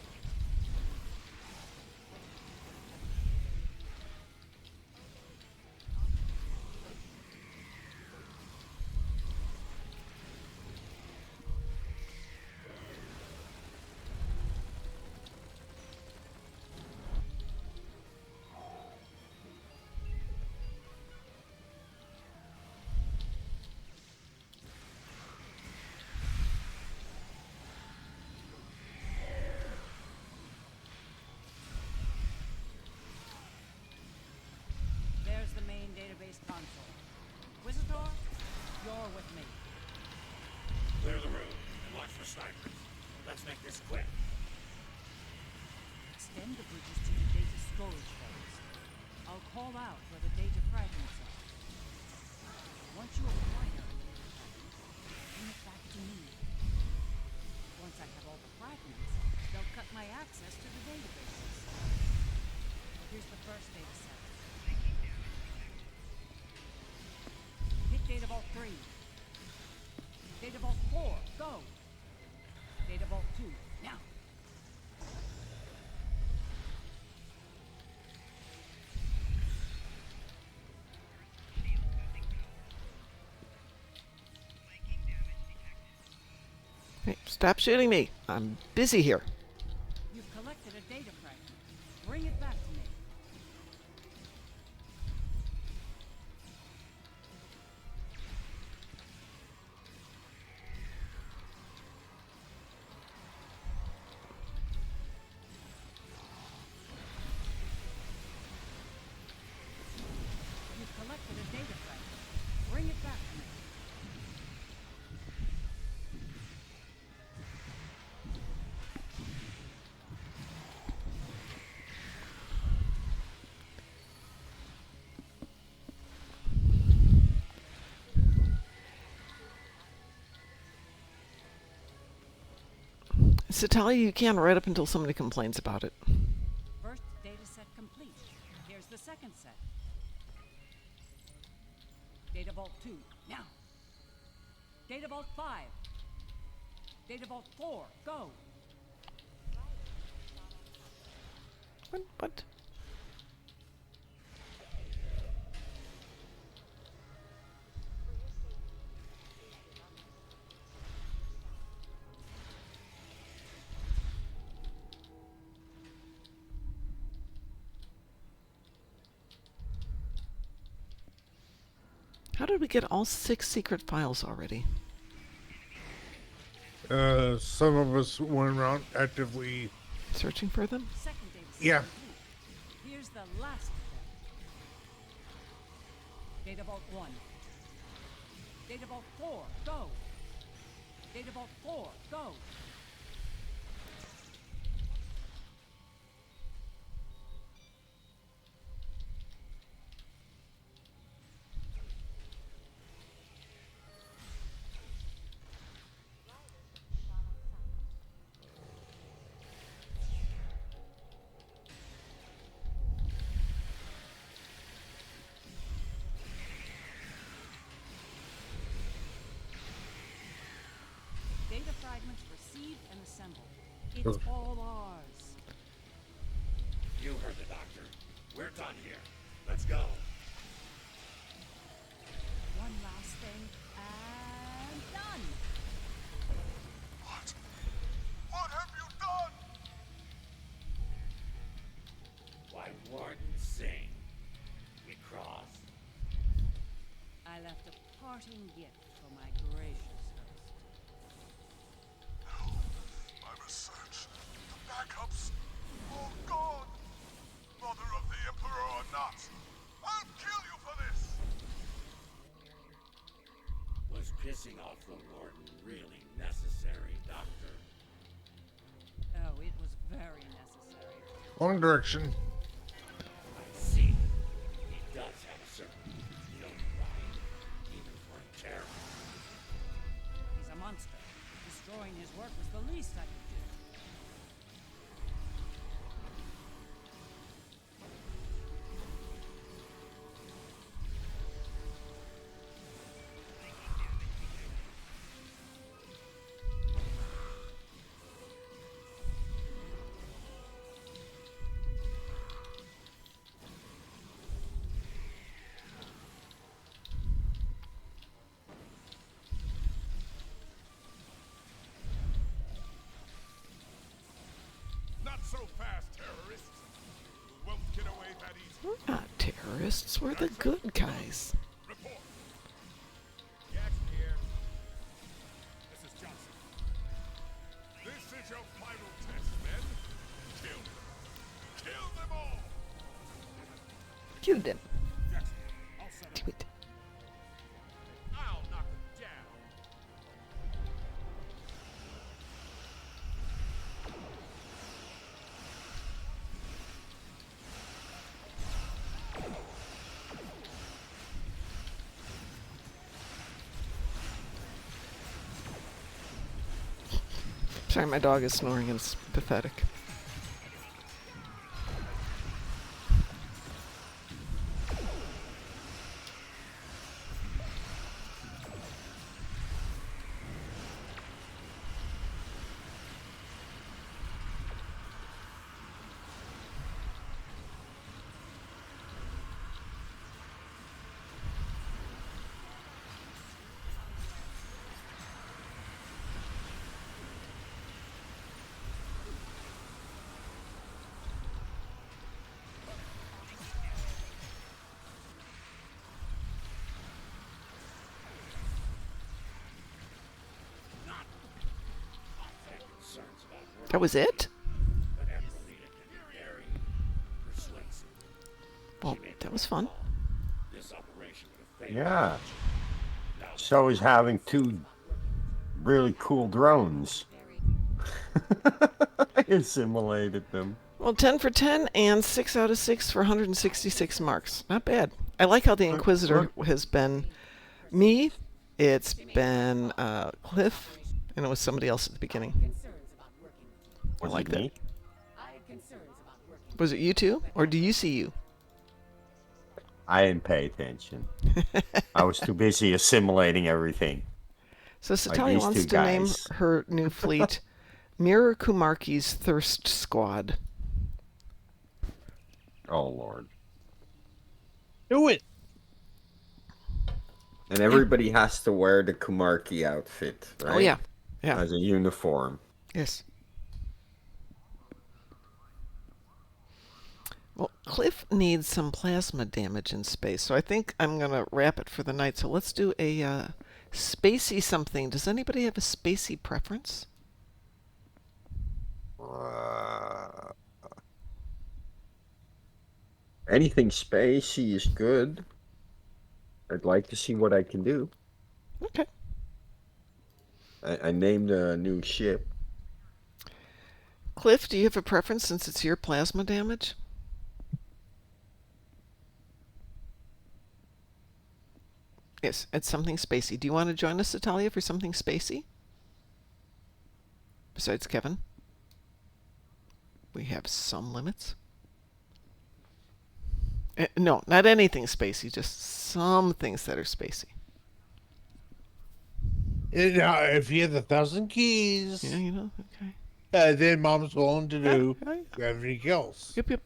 There's the main database console. Inquisitor, you're with me. clear the room and watch for snipers. Let's make this quick. Extend the bridges to the data storage phase. I'll call out where the data fragments are. Once you acquire a data fragment, bring it back to me. Once I have all the fragments, they'll cut my access to the databases. Here's the first data set. Hit Data Vault 3. Data Vault 4, go! Data Vault 2, now! Hey, stop shooting me. I'm busy here. You've collected a data fragment. Bring it back to me. You've collected a data fragment. Bring it back to me. So tell you can right up until somebody complains about it. First data set complete. Here's the second set. Data Vault 2, now. Data Vault 5. Data Vault 4, go. What? How did we get all 6 secret files already? Some of us went around actively searching for them. Second data set Yeah. complete. Here's the last set. Data Vault 1. Data Vault 4, go. Data Vault 4, go. Data fragments received and assembled. It's all ours. You heard the doctor. We're done here. Let's go. One last thing, and done. What? What have you done? Why, Warden Singh. We crossed. I left a parting gift for my gracious host. My research, the backups, all gone. Mother of the Emperor or not, I'll kill you for this. Was pissing off the Warden really necessary, Doctor? Oh, it was very necessary. Wrong direction. I see. He does have a certain notoriety, even for a terrorist. He's a monster. Destroying his work was the least I could do. Not so fast, terrorists. You won't get away that easy. We're not terrorists. We're the good guys. Report. Jackson here. This is Johnson. This is your final test, men. Kill them. Kill them all. Kill them. Jackson, I'll set up. Do it. I'll knock them down. Sorry, my dog is snoring. It's pathetic. That was it? Well, that was fun. Yeah. So is having 2 really cool drones. I assimilated them. Well, 10 for 10 and 6 out of 6 for 166 marks. Not bad. I like how the Inquisitor has been me, it's been Cliff, and it was somebody else at the beginning. I like that. Was it you too? Or do you see you? I didn't pay attention. I was too busy assimilating everything. So Satalia wants to name her new fleet Mirror Kumarki's Thirst Squad. Oh, Lord. Do it! And everybody has to wear the Kumarki outfit, right? Oh, yeah. Yeah. As a uniform. Yes. Well, Cliff needs some plasma damage in space, so I think I'm going to wrap it for the night. So let's do a spacey something. Does anybody have a spacey preference? Anything spacey is good. I'd like to see what I can do. Okay. I named a new ship. Cliff, do you have a preference since it's your plasma damage? Yes, it's something spacey. Do you want to join us, Natalia, for something spacey? Besides Kevin? We have some limits. No, not anything spacey, just some things that are spacey. Now, if you have 1,000 keys, yeah, you know, okay. Then Mom's willing to do everything else. Yep, yep.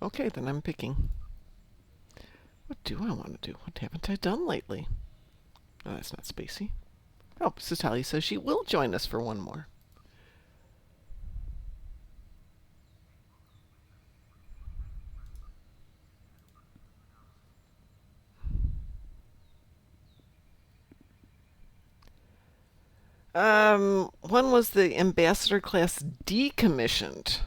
Okay, then I'm picking. What do I want to do? What haven't I done lately? Oh, that's not spacey. Oh, Satalia says she will join us for one more. When was the Ambassador class decommissioned?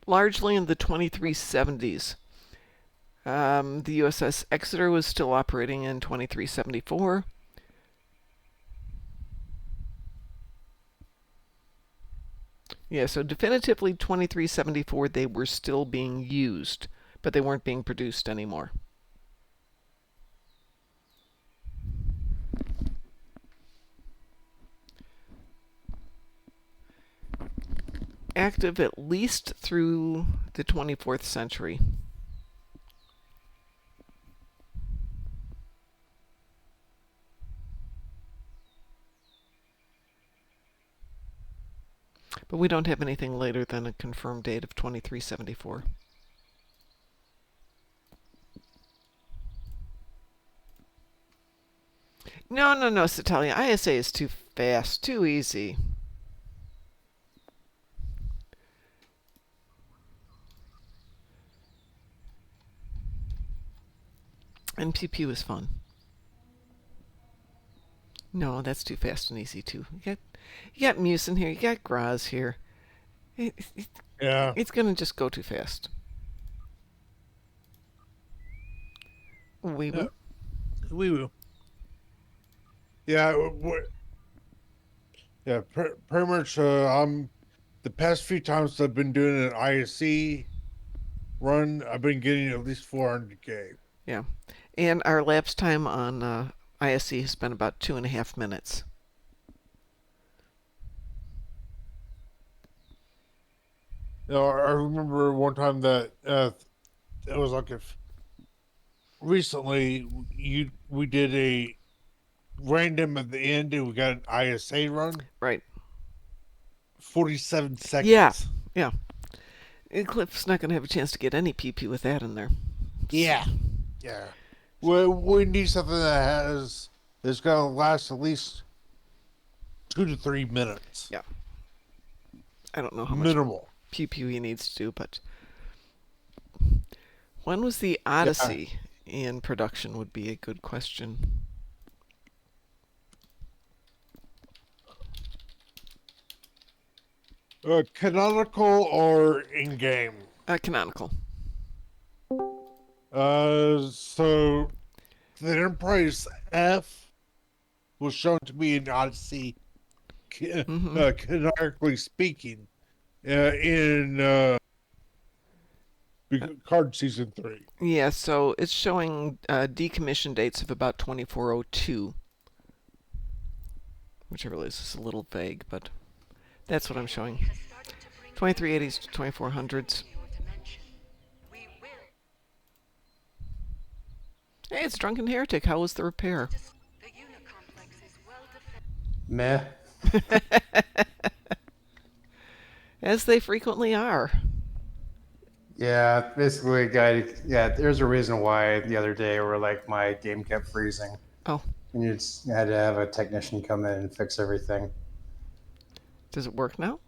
Largely in the 2370s. The USS Exeter was still operating in 2374. Yeah, so definitively 2374 they were still being used, but they weren't being produced anymore. Active at least through the 24th century. But we don't have anything later than a confirmed date of 2374. No, Satalia. ISA is too fast, too easy. MPP was fun. No, that's too fast and easy too. You got Muse in here. You got Graz here. Yeah. It's gonna just go too fast. We will. We will. Yeah. Yeah. Pretty much. I'm the past few times I've been doing an ISC run, I've been getting at least 400K. Yeah, and our lapse time on ISC has been about 2.5 minutes. You know, I remember one time that it was like if recently we did a random at the end and we got an ISA run. Right. 47 seconds. Yeah, yeah. And Cliff's not going to have a chance to get any PP with that in there. Yeah. Yeah. We need something that's going to last at least 2 to 3 minutes. Yeah. I don't know how Minimal. much PP he needs to do, but when was the Odyssey in production would be a good question. Canonical or in-game? Canonical. So the Enterprise F was shown to be an Odyssey, canonically speaking, in Card Season 3. Yeah, so it's showing decommission dates of about 2402, which I realize is a little vague, but that's what I'm showing. 2380s to 2400s. Hey, it's Drunken Heretic. How was the repair? Meh. As they frequently are. Yeah, basically, there's a reason why the other day where like my game kept freezing. Oh. And you just had to have a technician come in and fix everything. Does it work now?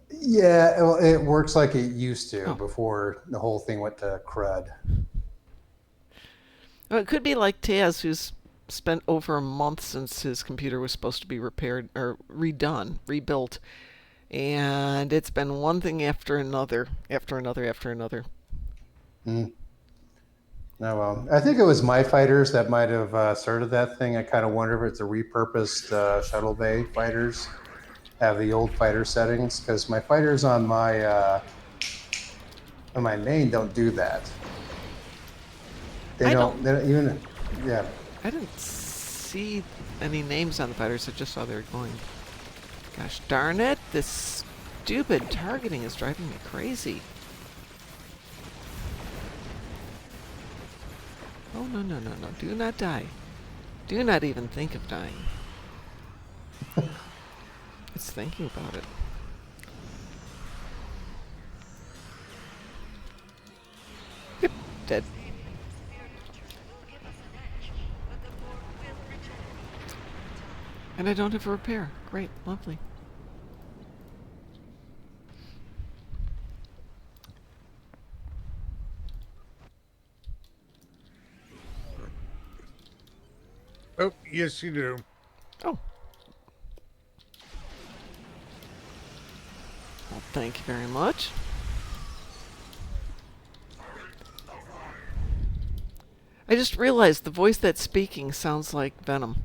Yeah, well, it works like it used to before the whole thing went to crud. Well, it could be like Taz, who's spent over a month since his computer was supposed to be repaired or redone, rebuilt. And it's been one thing after another, after another, after another. Oh, well, I think it was my fighters that might have started that thing. I kind of wonder if it's a repurposed shuttle bay fighters have the old fighter settings, because my fighters on my main don't do that. They don't even. Yeah. I didn't see any names on the fighters. I just saw they were going. Gosh darn it! This stupid targeting is driving me crazy. Oh, no, no, no, no. Do not die. Do not even think of dying. It's thinking about it. Yep, dead. And I don't have a repair. Great, lovely. Oh, yes, you do. Oh. Well, thank you very much. I just realized the voice that's speaking sounds like Venom.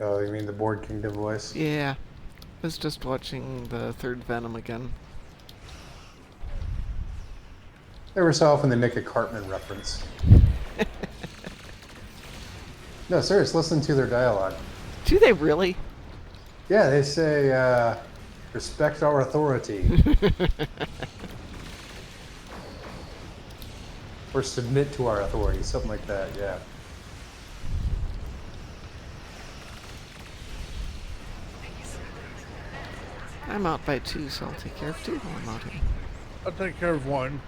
Oh, you mean the Board Kingdom voice? Yeah. I was just watching the third Venom again. Every so often they make a Cartman reference. No, serious, listen to their dialogue. Do they really? Yeah, they say, respect our authority. Or submit to our authority, something like that, yeah. I'm out by 2, so I'll take care of 2 while I'm out here. I'll take care of 1.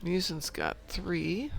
Musin's got 3.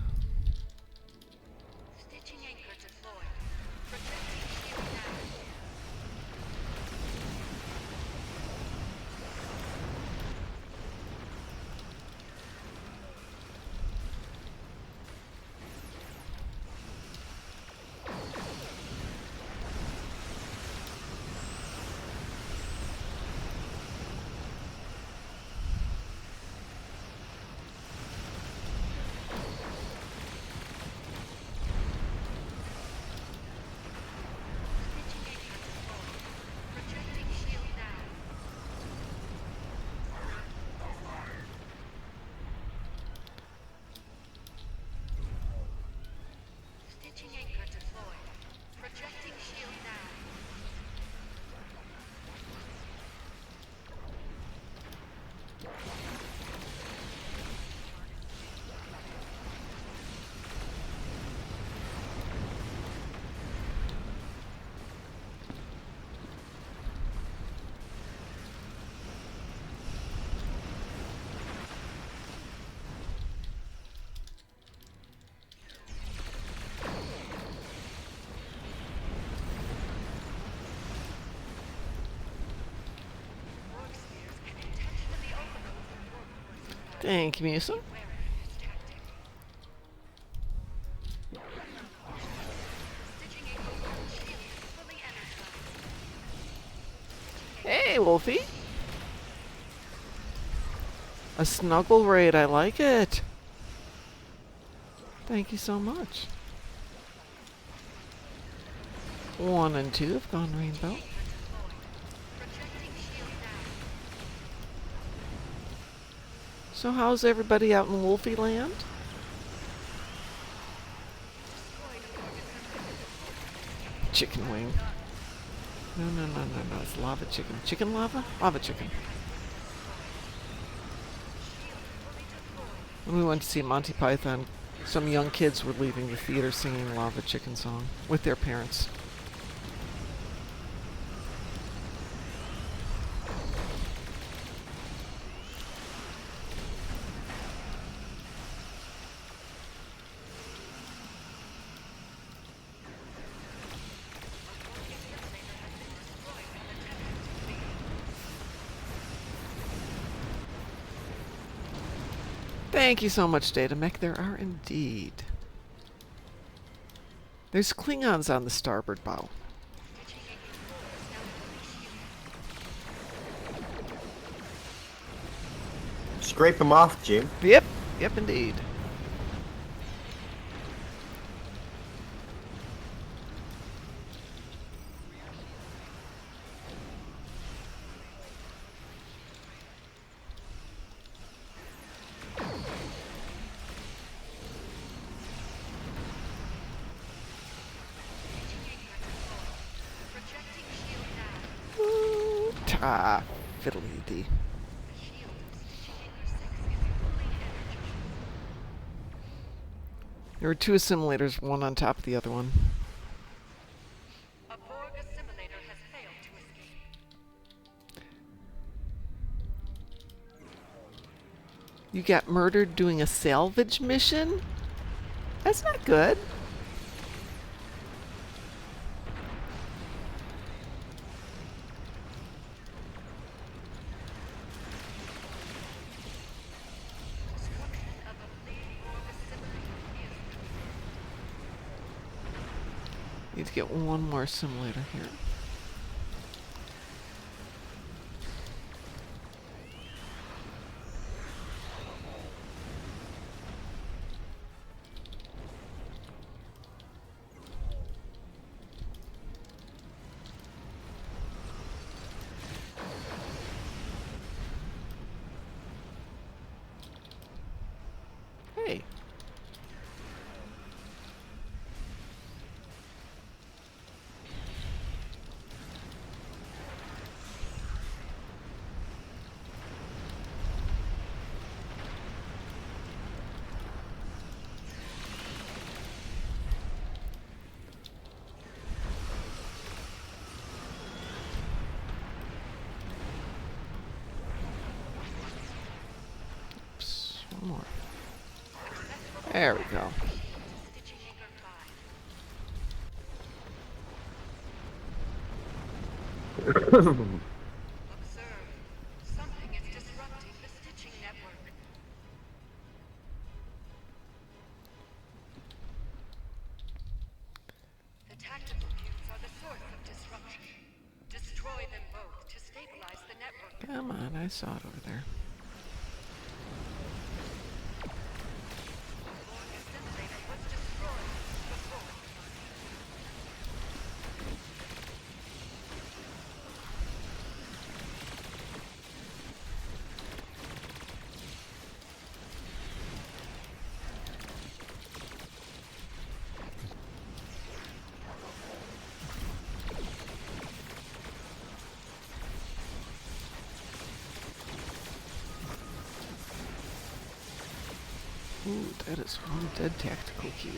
Thank you, Musa. Hey, Wolfie. A snuggle raid, I like it. Thank you so much. 1 and 2 have gone rainbow. So how's everybody out in Wolfie Land? Chicken wing. No, no, no, no, no. It's lava chicken. Chicken lava? Lava chicken. When we went to see Monty Python, some young kids were leaving the theater singing Lava Chicken song with their parents. Thank you so much, Datamech. There are indeed. There's Klingons on the starboard bow. Scrape them off, Jim. Yep, yep, indeed. Ta fiddly dee. There were 2 assimilators, one on top of the other one. A Borg assimilator has failed to escape. You got murdered doing a salvage mission? That's not good. Need to get one more simulator here. Hey. One more. There we go. Observe. Something is disrupting the stitching network. The tactical cubes are the source of disruption. Destroy them both to stabilize the network. Come on, I saw it over there. Borg assimilator was destroyed before. Ooh, that is one dead tactical cube.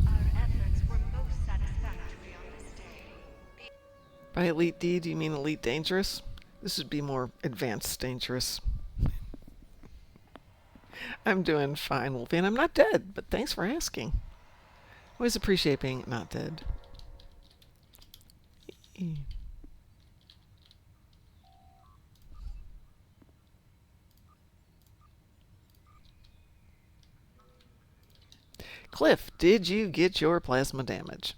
Our efforts were most satisfactory on this day. By Elite D, do you mean Elite Dangerous? This would be more Advanced Dangerous. I'm doing fine, Wolfie, and I'm not dead, but thanks for asking. Always appreciate being not dead. Cliff, did you get your plasma damage?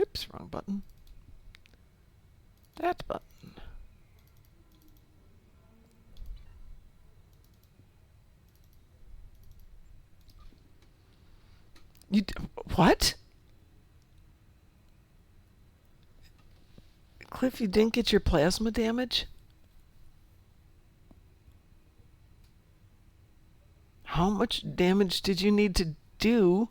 Oops, wrong button. That button. What? Cliff, you didn't get your plasma damage? How much damage did you need to do?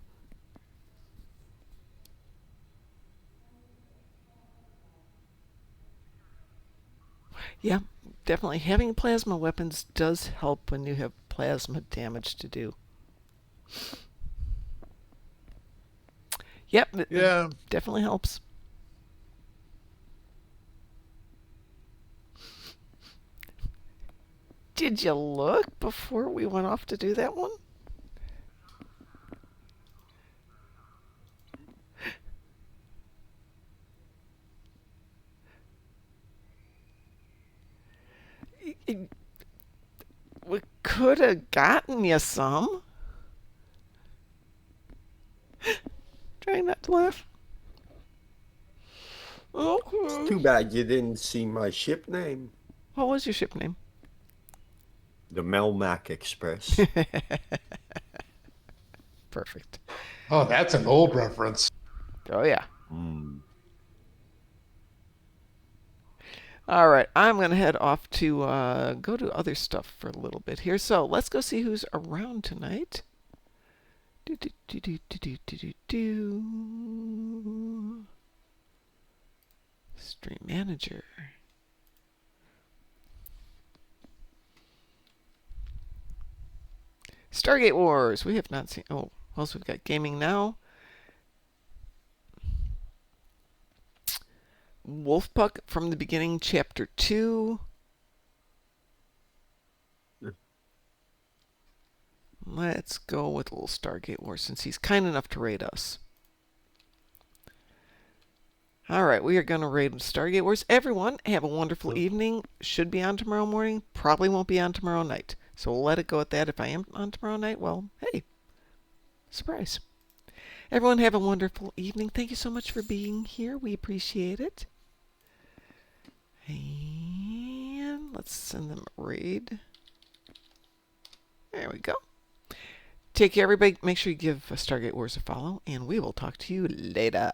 Yeah, definitely. Having plasma weapons does help when you have plasma damage to do. Yep, Yeah. it definitely helps. Did you look before we went off to do that one? We could have gotten you some. Trying not to laugh. Okay. It's too bad you didn't see my ship name. What was your ship name? The Melmac Express. Perfect. Oh, that's an old reference. Oh, yeah. All right, I'm going to head off to go do other stuff for a little bit here. So let's go see who's around tonight. Stream manager. Stargate Wars. We have not seen. Oh, also we've got Gaming Now. Wolfpuck from the beginning, Chapter 2. Let's go with a little Stargate Wars since he's kind enough to raid us. Alright, we are going to raid Stargate Wars. Everyone, have a wonderful evening. Should be on tomorrow morning. Probably won't be on tomorrow night. So we'll let it go at that. If I am on tomorrow night, well, hey, surprise. Everyone have a wonderful evening. Thank you so much for being here. We appreciate it. And let's send them a raid. There we go. Take care, everybody. Make sure you give Stargate Wars a follow, and we will talk to you later.